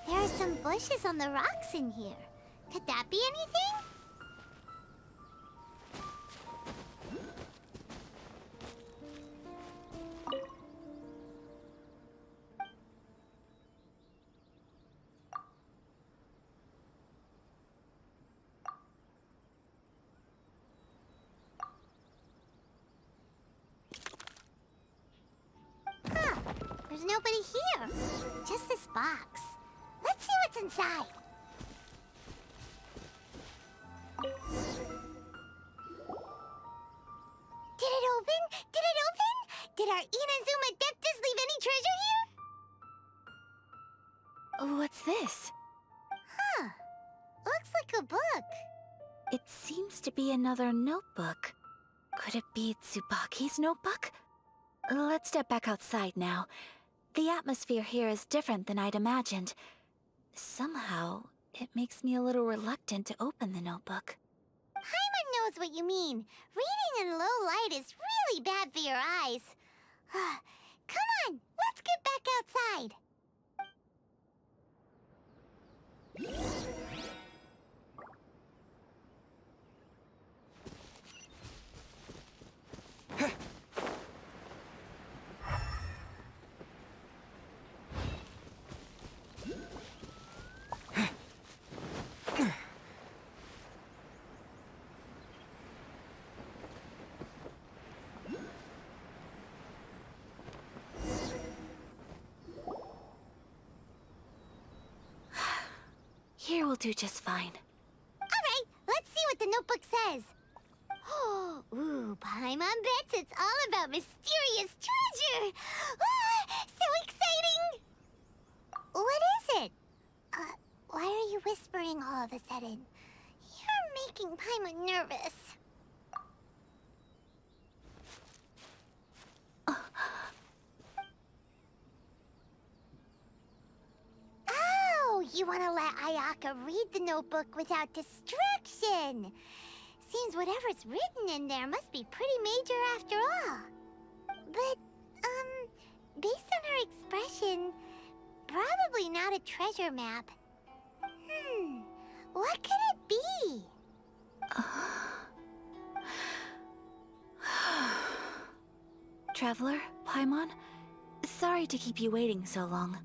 There are some bushes on the rocks in here. Could that be anything? there's nobody here. Just this box. Let's see what's inside. Did it open? Did it open? Did our Inazuma Deptus leave any treasure here? What's this? Huh. Looks like a book. It seems to be another notebook. Could it be Tsubaki's notebook? Let's step back outside now. The atmosphere here is different than I'd imagined. Somehow, it makes me a little reluctant to open the notebook. Paimon knows what you mean. Reading in low light is really bad for your eyes. Come on, let's get back outside. Here will do just fine. Alright, let's see what the notebook says. Ooh, Paimon bets it's all about mysterious treasure! Ah, so exciting! What is it? Why are you whispering all of a sudden? You're making Paimon nervous. Oh, you want to let Ayaka read the notebook without distraction. Seems whatever's written in there must be pretty major after all. But, based on her expression, probably not a treasure map. What could it be? Traveler, Paimon, sorry to keep you waiting so long.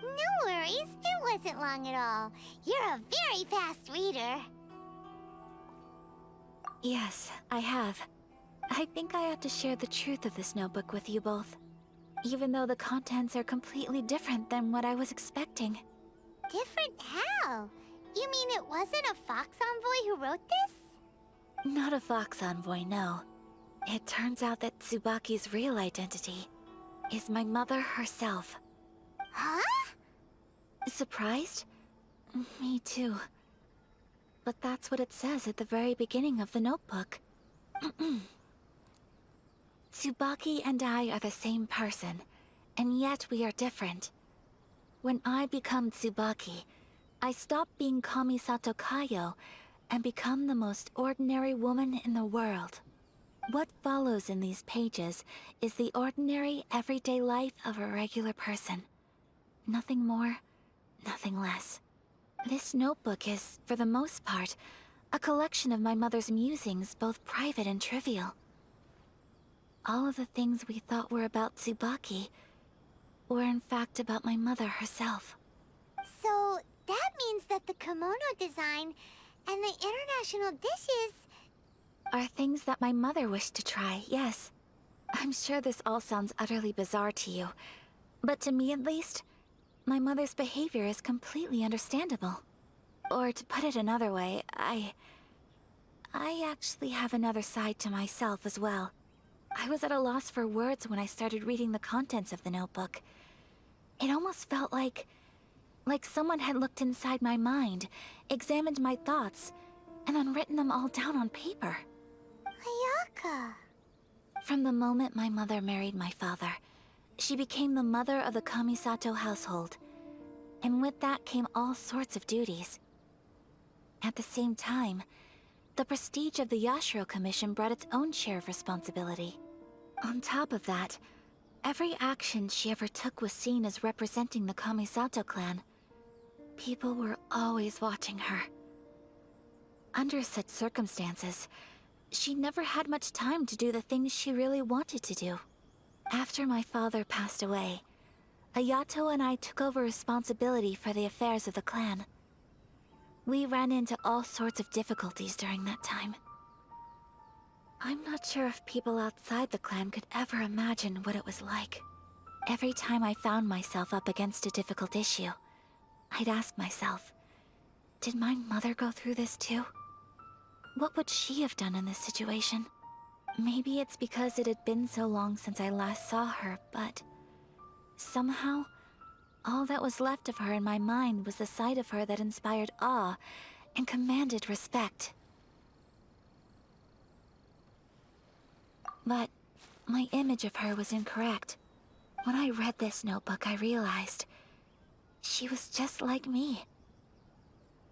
No worries, it wasn't long at all. You're a very fast reader. Yes, I have. I think I ought to share the truth of this notebook with you both. Even though the contents are completely different than what I was expecting. Different how? You mean it wasn't a Fox Envoy who wrote this? Not a Fox Envoy, no. It turns out that Tsubaki's real identity is my mother herself. Huh? Surprised? Me too. But that's what it says at the very beginning of the notebook. Tsubaki and I are the same person, and yet we are different. When I become Tsubaki, I stop being Kamisato Kayo and become the most ordinary woman in the world. What follows in these pages is the ordinary, everyday life of a regular person. Nothing more, nothing less. This notebook is, for the most part, a collection of my mother's musings, both private and trivial. All of the things we thought were about Tsubaki were in fact about my mother herself. So, that means that the kimono design and the international dishes... are things that my mother wished to try, yes. I'm sure this all sounds utterly bizarre to you, but to me at least, my mother's behavior is completely understandable. Or to put it another way, I actually have another side to myself as well. I was at a loss for words when I started reading the contents of the notebook. It almost felt like someone had looked inside my mind, examined my thoughts, and then written them all down on paper. Ayaka... From the moment my mother married my father, she became the mother of the Kamisato household, and with that came all sorts of duties. At the same time, the prestige of the Yashiro Commission brought its own share of responsibility. On top of that, every action she ever took was seen as representing the Kamisato clan. People were always watching her. Under such circumstances, she never had much time to do the things she really wanted to do. After my father passed away, Ayato and I took over responsibility for the affairs of the clan. We ran into all sorts of difficulties during that time. I'm not sure if people outside the clan could ever imagine what it was like. Every time I found myself up against a difficult issue, I'd ask myself, did my mother go through this too? What would she have done in this situation? Maybe it's because it had been so long since I last saw her, but somehow, all that was left of her in my mind was the side of her that inspired awe and commanded respect. But my image of her was incorrect. When I read this notebook, I realized she was just like me.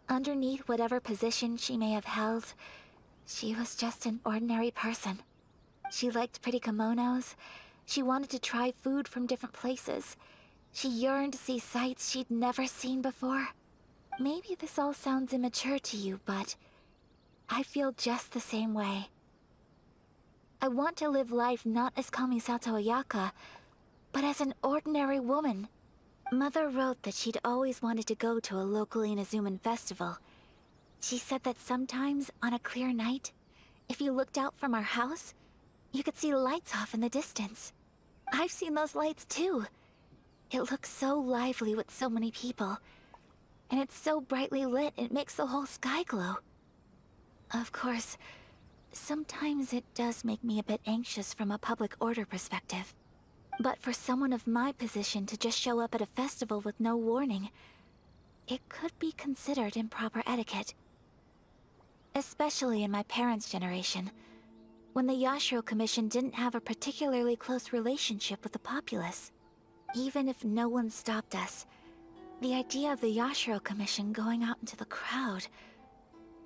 Underneath whatever position she may have held, she was just an ordinary person. She liked pretty kimonos. She wanted to try food from different places. She yearned to see sights she'd never seen before. Maybe this all sounds immature to you, but I feel just the same way. I want to live life not as Kamisato Ayaka, but as an ordinary woman. Mother wrote that she'd always wanted to go to a local Inazuman festival. She said that sometimes, on a clear night, if you looked out from our house, you could see lights off in the distance. I've seen those lights too. It looks so lively with so many people. And it's so brightly lit, it makes the whole sky glow. Of course, sometimes it does make me a bit anxious from a public order perspective. But for someone of my position to just show up at a festival with no warning, it could be considered improper etiquette. Especially in my parents' generation, when the Yashiro Commission didn't have a particularly close relationship with the populace. Even if no one stopped us, the idea of the Yashiro Commission going out into the crowd,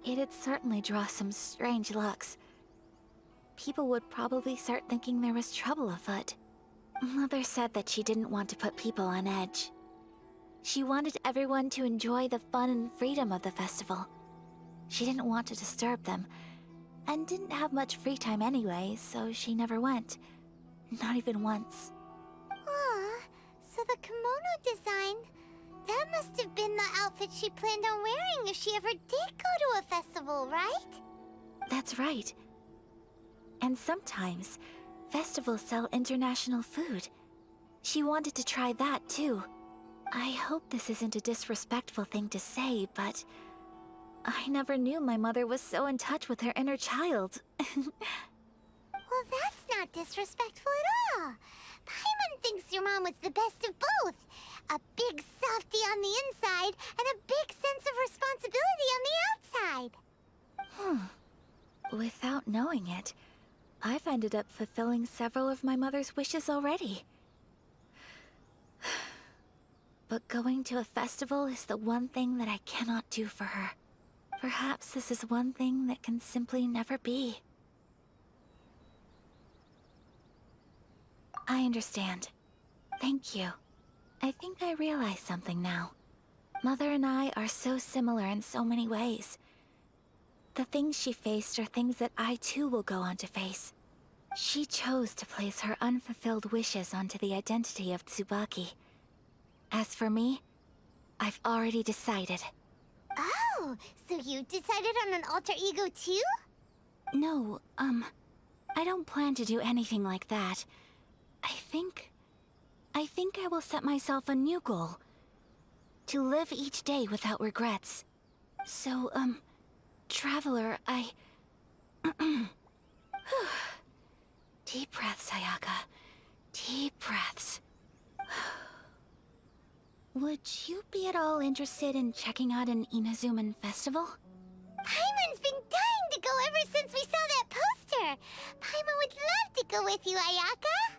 it'd certainly draw some strange looks. People would probably start thinking there was trouble afoot. Mother said that she didn't want to put people on edge. She wanted everyone to enjoy the fun and freedom of the festival. She didn't want to disturb them, and didn't have much free time anyway, so she never went. Not even once. Aw, so the kimono design, that must have been the outfit she planned on wearing if she ever did go to a festival, right? That's right. And sometimes, festivals sell international food. She wanted to try that too. I hope this isn't a disrespectful thing to say, but I never knew my mother was so in touch with her inner child. Well, that's not disrespectful at all. Paimon thinks your mom was the best of both. A big softie on the inside and a big sense of responsibility on the outside. Without knowing it, I've ended up fulfilling several of my mother's wishes already. But going to a festival is the one thing that I cannot do for her. Perhaps this is one thing that can simply never be. I understand. Thank you. I think I realize something now. Mother and I are so similar in so many ways. The things she faced are things that I too will go on to face. She chose to place her unfulfilled wishes onto the identity of Tsubaki. As for me, I've already decided. Oh, so you decided on an alter ego too? No, I don't plan to do anything like that. I think I will set myself a new goal. To live each day without regrets. So, Traveler, Deep breaths, Ayaka. Deep breaths. Would you be at all interested in checking out an Inazuman festival? Paimon's been dying to go ever since we saw that poster. Paimon would love to go with you, Ayaka.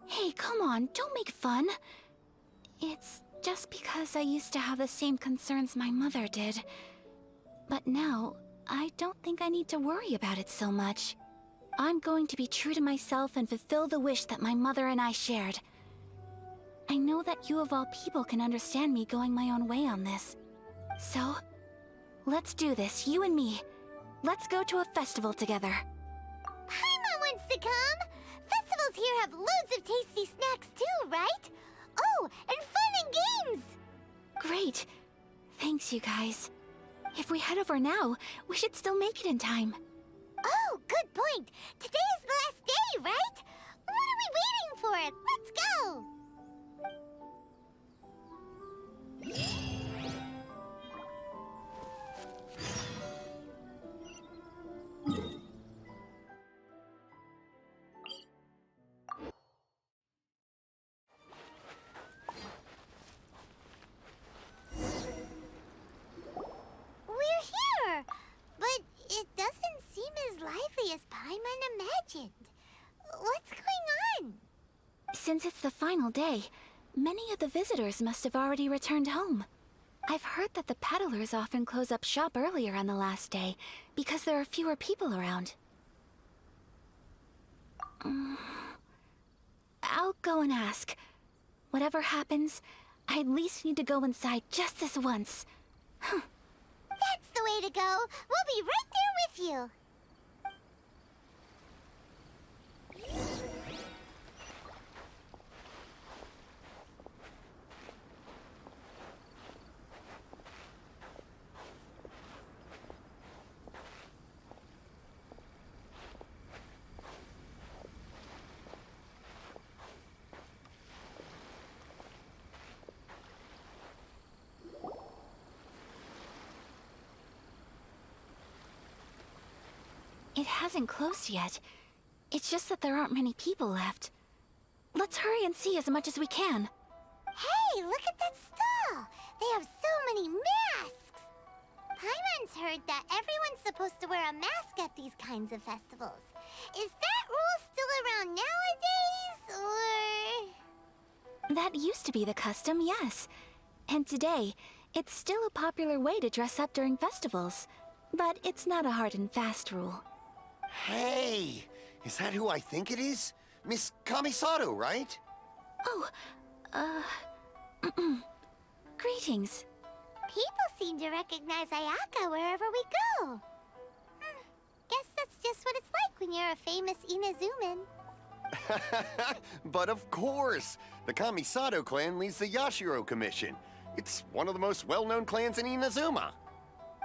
Hey, come on, don't make fun. It's just because I used to have the same concerns my mother did. But now, I don't think I need to worry about it so much. I'm going to be true to myself and fulfill the wish that my mother and I shared. I know that you of all people can understand me going my own way on this. So, let's do this, you and me. Let's go to a festival together. Paimon wants to come! Festivals here have loads of tasty snacks too, right? Oh, and fun and games! Great. Thanks, you guys. If we head over now, we should still make it in time. Oh, good point. Today is the last day, right? What are we waiting for? Let's go! Since it's the final day, many of the visitors must have already returned home. I've heard that the peddlers often close up shop earlier on the last day because there are fewer people around. I'll go and ask. Whatever happens, I at least need to go inside just this once. That's the way to go. We'll be right there with you. It hasn't closed yet. It's just that there aren't many people left. Let's hurry and see as much as we can. Hey, look at that stall! They have so many masks! Paimon's heard that everyone's supposed to wear a mask at these kinds of festivals. Is that rule still around nowadays, or...? That used to be the custom, yes. And today, it's still a popular way to dress up during festivals. But it's not a hard and fast rule. Hey! Is that who I think it is? Miss Kamisato, right? Oh, greetings. People seem to recognize Ayaka wherever we go. Guess that's just what it's like when you're a famous Inazuman. But of course! The Kamisato clan leads the Yashiro Commission. It's one of the most well-known clans in Inazuma.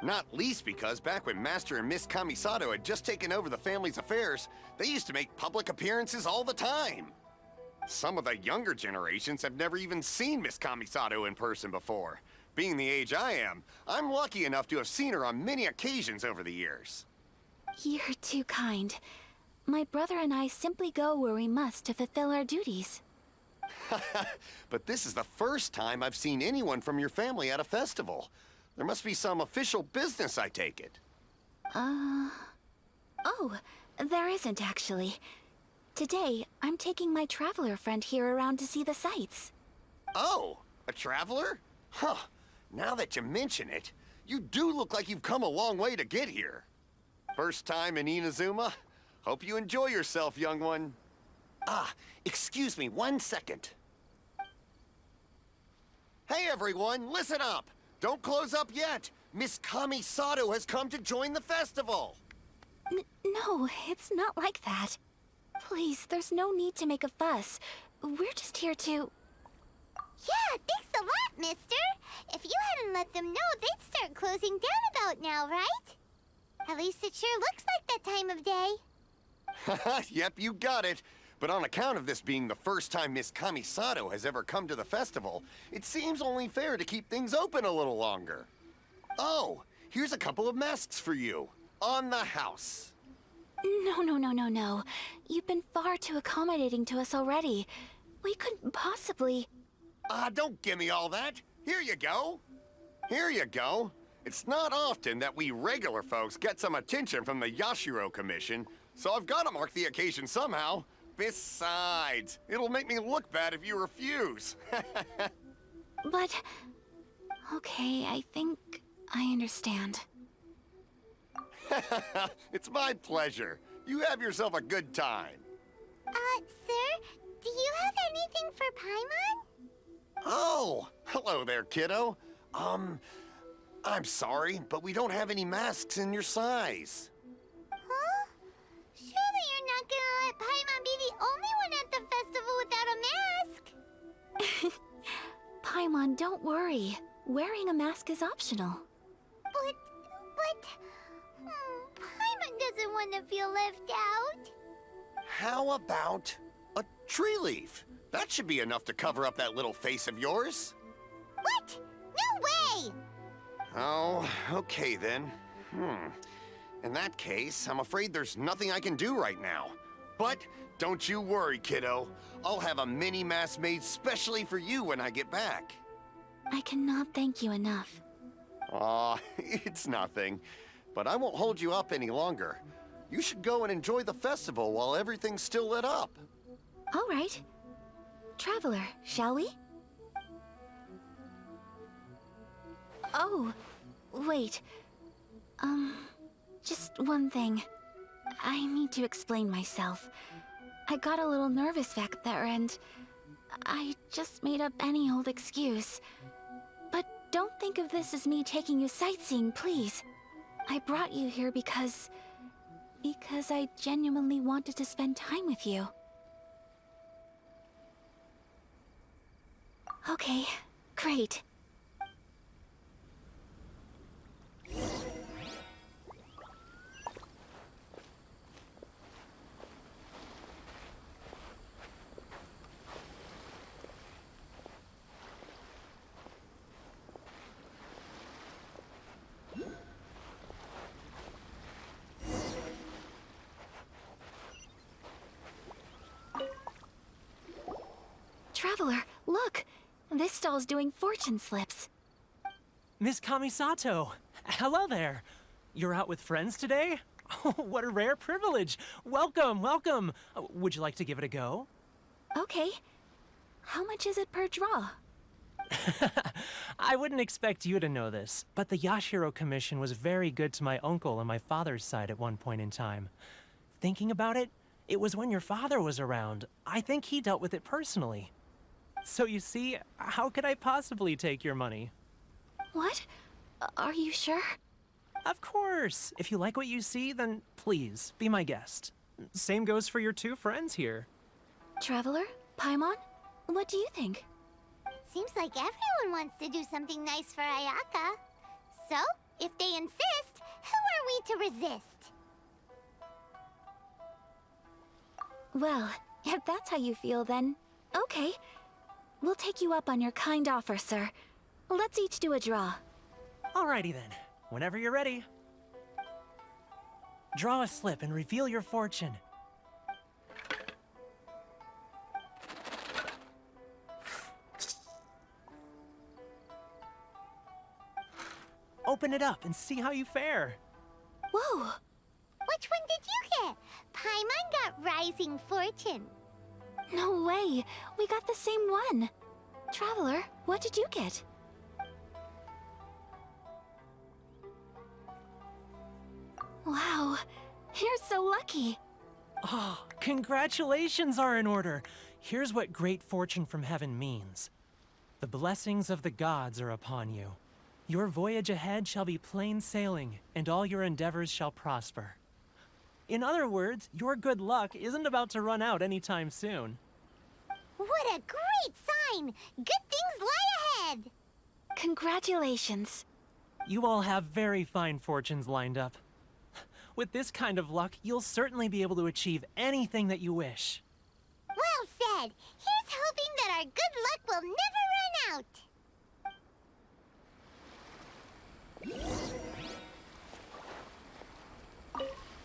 Not least because back when Master and Miss Kamisato had just taken over the family's affairs, they used to make public appearances all the time. Some of the younger generations have never even seen Miss Kamisato in person before. Being the age I am, I'm lucky enough to have seen her on many occasions over the years. You're too kind. My brother and I simply go where we must to fulfill our duties. But this is the first time I've seen anyone from your family at a festival. There must be some official business, I take it. Oh, there isn't actually. Today, I'm taking my traveler friend here around to see the sights. Oh, a traveler? Huh. Now that you mention it, you do look like you've come a long way to get here. First time in Inazuma? Hope you enjoy yourself, young one. Ah, excuse me 1 second. Hey everyone, listen up! Don't close up yet! Miss Kamisato has come to join the festival! No, it's not like that. Please, there's no need to make a fuss. We're just here to... Yeah, thanks a lot, mister. If you hadn't let them know, they'd start closing down about now, right? At least it sure looks like that time of day. Yep, you got it. But on account of this being the first time Miss Kamisato has ever come to the festival, it seems only fair to keep things open a little longer. Oh, here's a couple of masks for you. On the house. No. You've been far too accommodating to us already. We couldn't possibly... Don't give me all that. Here you go. Here you go. It's not often that we regular folks get some attention from the Yashiro Commission, so I've got to mark the occasion somehow. Besides, it'll make me look bad if you refuse. But... Okay, I think I understand. It's my pleasure. You have yourself a good time. Sir, do you have anything for Paimon? Oh, hello there, kiddo. I'm sorry, but we don't have any masks in your size. Huh? Surely you're not gonna let Paimon be the only one at the festival without a mask? Paimon, don't worry. Wearing a mask is optional. But... Paimon doesn't want to feel left out. How about a tree leaf? That should be enough to cover up that little face of yours. What? No way! Oh, okay then. In that case, I'm afraid there's nothing I can do right now. But don't you worry, kiddo. I'll have a mini mask made specially for you when I get back. I cannot thank you enough. Aw, it's nothing. But I won't hold you up any longer. You should go and enjoy the festival while everything's still lit up. All right. Traveler, shall we? Oh, wait. Just one thing. I need to explain myself. I got a little nervous back there and I just made up any old excuse. But don't think of this as me taking you sightseeing, please. I brought you here because I genuinely wanted to spend time with you. Okay, great. Traveler, look! This stall's doing fortune slips. Miss Kamisato! Hello there! You're out with friends today? Oh, what a rare privilege! Welcome, welcome! Would you like to give it a go? Okay. How much is it per draw? I wouldn't expect you to know this, but the Yashiro Commission was very good to my uncle on my father's side at one point in time. Thinking about it, it was when your father was around. I think he dealt with it personally. So you see, how could I possibly take your money? What? Are you sure? Of course! If you like what you see, then please, be my guest. Same goes for your two friends here. Traveler? Paimon? What do you think? Seems like everyone wants to do something nice for Ayaka. So, if they insist, who are we to resist? Well, if that's how you feel, then okay. We'll take you up on your kind offer, sir. Let's each do a draw. Alrighty then, whenever you're ready. Draw a slip and reveal your fortune. Open it up and see how you fare. Whoa! Which one did you get? Paimon got Rising Fortune. No way! We got the same one! Traveler, what did you get? Wow, you're so lucky! Oh, congratulations are in order. Here's what great fortune from heaven means. The blessings of the gods are upon you. Your voyage ahead shall be plain sailing, and all your endeavors shall prosper. In other words, your good luck isn't about to run out anytime soon. What a great sign! Good things lie ahead! Congratulations. You all have very fine fortunes lined up. With this kind of luck, you'll certainly be able to achieve anything that you wish. Well said! Here's hoping that our good luck will never run out!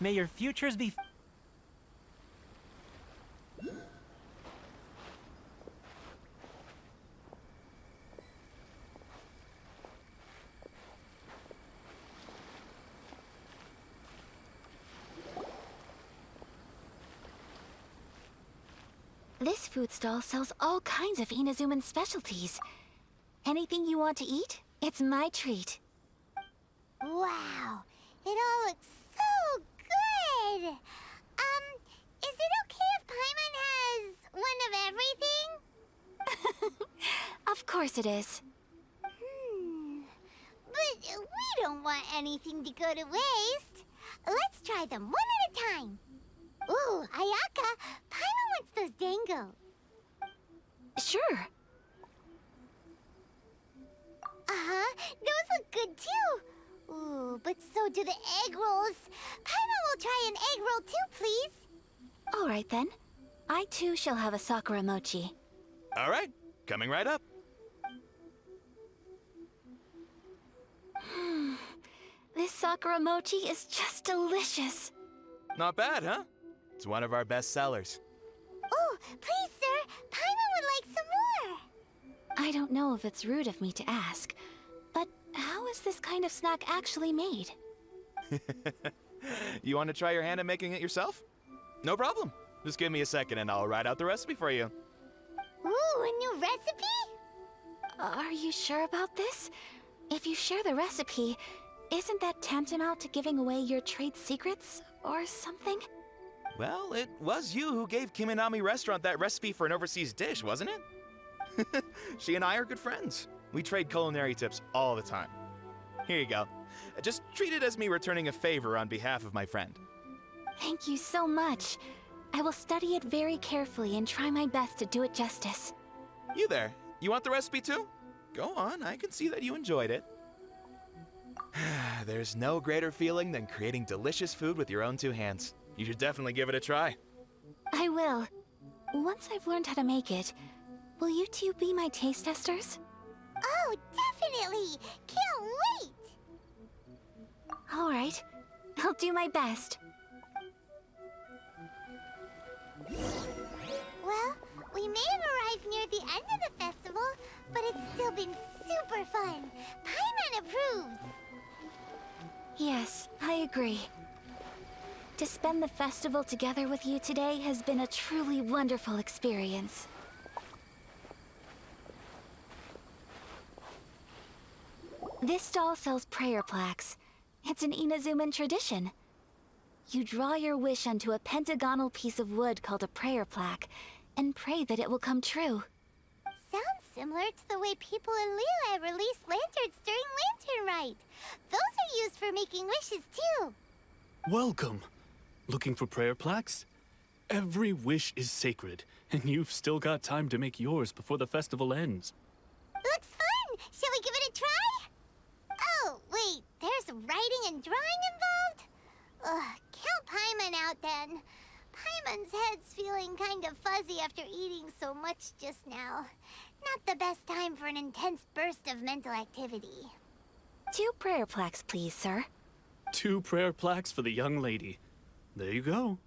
May your futures be... This food stall sells all kinds of Inazuman specialties. Anything you want to eat, it's my treat. Wow! It all looks so good! Is it okay if Paimon has one of everything? Of course it is. But we don't want anything to go to waste. Let's try them one at a time. Ooh, Ayaka, Paimon wants those dango. Sure. Uh-huh, those look good too. Ooh, but so do the egg rolls. Paimon will try an egg roll too, please. All right then. I too shall have a Sakura mochi. All right, coming right up. This Sakura mochi is just delicious. Not bad, huh? It's one of our best sellers. Oh, please, sir. Paimon would like some more. I don't know if it's rude of me to ask, but how is this kind of snack actually made? You want to try your hand at making it yourself? No problem. Just give me a second and I'll write out the recipe for you. Ooh, Are you sure about this? If you share the recipe, isn't that tantamount to giving away your trade secrets or something? Well, it was you who gave Kiminami Restaurant that recipe for an overseas dish, wasn't it? She and I are good friends. We trade culinary tips all the time. Here you go. Just treat it as me returning a favor on behalf of my friend. Thank you so much. I will study it very carefully and try my best to do it justice. You there, you want the recipe too? Go on, I can see that you enjoyed it. There's no greater feeling than creating delicious food with your own two hands. You should definitely give it a try. I will. Once I've learned how to make it, will you two be my taste testers? Oh, definitely! Can't wait! All right. I'll do my best. Well, we may have arrived near the end of the festival, but it's still been super fun. Paimon approves! Yes, I agree. To spend the festival together with you today has been a truly wonderful experience. This stall sells prayer plaques. It's an Inazuman tradition. You draw your wish onto a pentagonal piece of wood called a prayer plaque, and pray that it will come true. Sounds similar to the way people in Liyue release lanterns during Lantern Rite. Those are used for making wishes too. Welcome. Looking for prayer plaques? Every wish is sacred, and you've still got time to make yours before the festival ends. Looks fun! Shall we give it a try? Oh, wait, there's writing and drawing involved? Ugh, count Paimon out then. Paimon's head's feeling kind of fuzzy after eating so much just now. Not the best time for an intense burst of mental activity. 2 prayer plaques, please, sir. 2 prayer plaques for the young lady. There you go.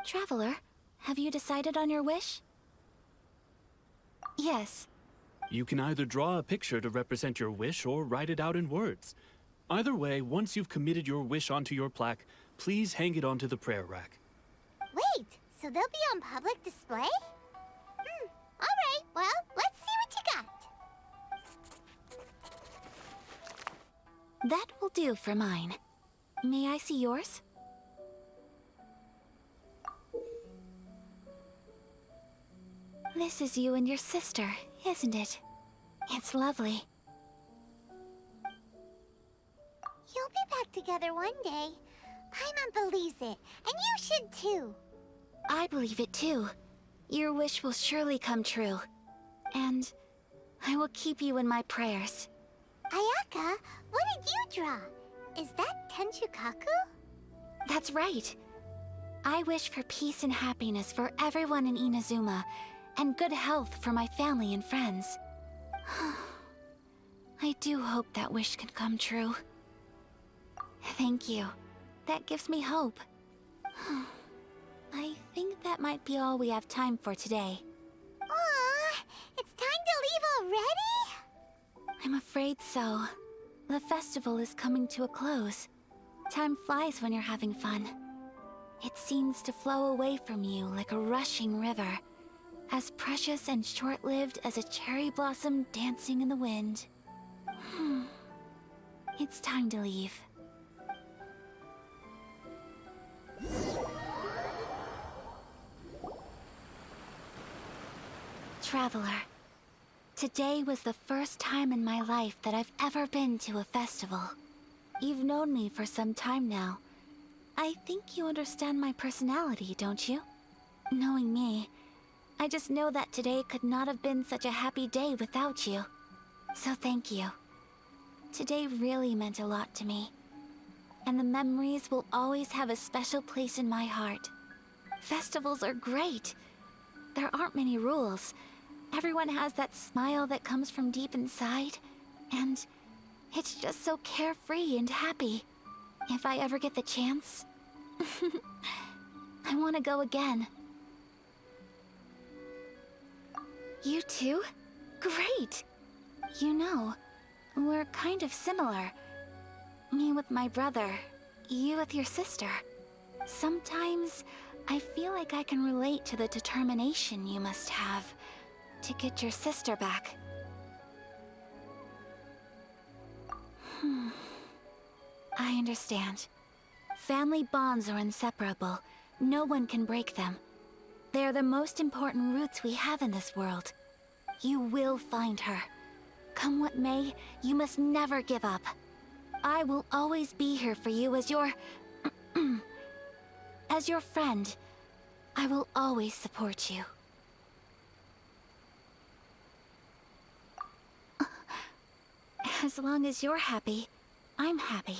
Traveler, have you decided on your wish? Yes. You can either draw a picture to represent your wish or write it out in words. Either way, once you've committed your wish onto your plaque, please hang it onto the prayer rack. Wait, so they'll be on public display? Alright, well, let's see what you got. That will do for mine. May I see yours? This is you and your sister, isn't it? It's lovely. You'll be back together one day. Paimon believes it, and you should too. I believe it too. Your wish will surely come true. And I will keep you in my prayers. Ayaka, what did you draw? Is that Tenchukaku? That's right. I wish for peace and happiness for everyone in Inazuma, and good health for my family and friends. I do hope that wish can come true. Thank you. That gives me hope. I think that might be all we have time for today. Aw, it's time to leave already? I'm afraid so. The festival is coming to a close. Time flies when you're having fun. It seems to flow away from you like a rushing river, as precious and short-lived as a cherry blossom dancing in the wind. It's time to leave. Traveler, today was the first time in my life that I've ever been to a festival. You've known me for some time now. I think you understand my personality, don't you? Knowing me, I just know that today could not have been such a happy day without you. So thank you. Today really meant a lot to me. And the memories will always have a special place in my heart. Festivals are great. There aren't many rules. Everyone has that smile that comes from deep inside. And it's just so carefree and happy. If I ever get the chance, I want to go again. You too? Great! You know, we're kind of similar. Me with my brother, you with your sister. Sometimes I feel like I can relate to the determination you must have to get your sister back. I understand. Family bonds are inseparable. No one can break them. They are the most important roots we have in this world. You will find her. Come what may, you must never give up. I will always be here for you as your... as your friend. I will always support you. As long as you're happy, I'm happy.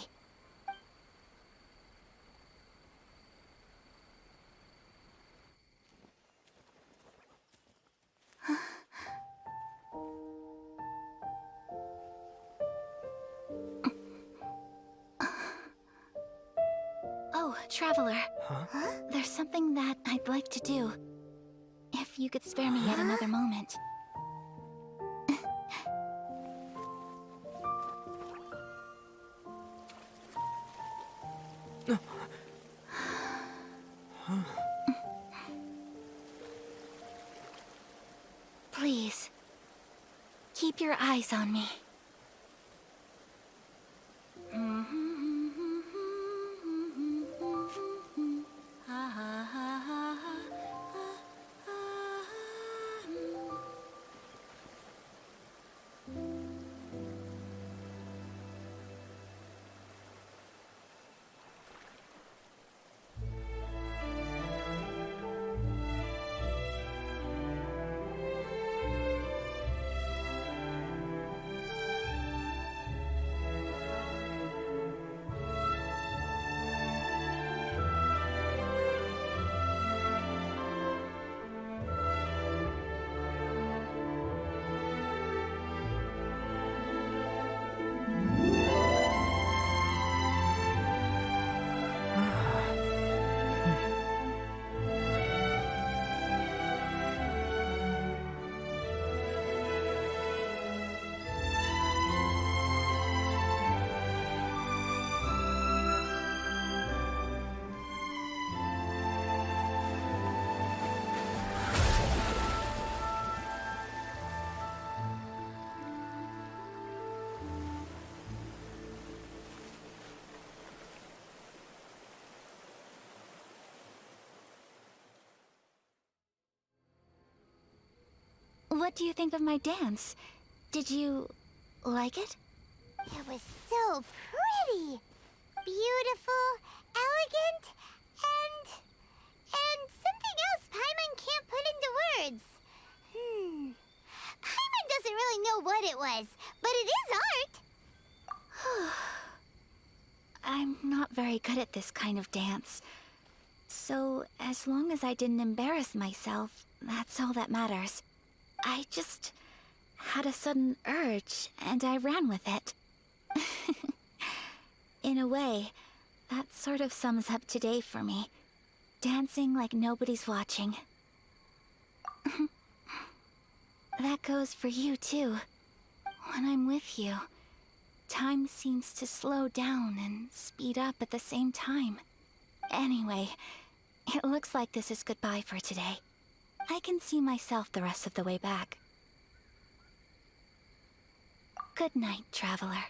Oh, Traveler. Huh? There's something that I'd like to do. If you could spare me yet another moment. Please, keep your eyes on me. What do you think of my dance? Did you like it? It was so pretty. Beautiful, elegant, and something else Paimon can't put into words. Paimon doesn't really know what it was, but it is art. I'm not very good at this kind of dance. So, as long as I didn't embarrass myself, that's all that matters. I just had a sudden urge, and I ran with it. In a way, that sort of sums up today for me. Dancing like nobody's watching. That goes for you, too. When I'm with you, time seems to slow down and speed up at the same time. Anyway, it looks like this is goodbye for today. I can see myself the rest of the way back. Good night, Traveler.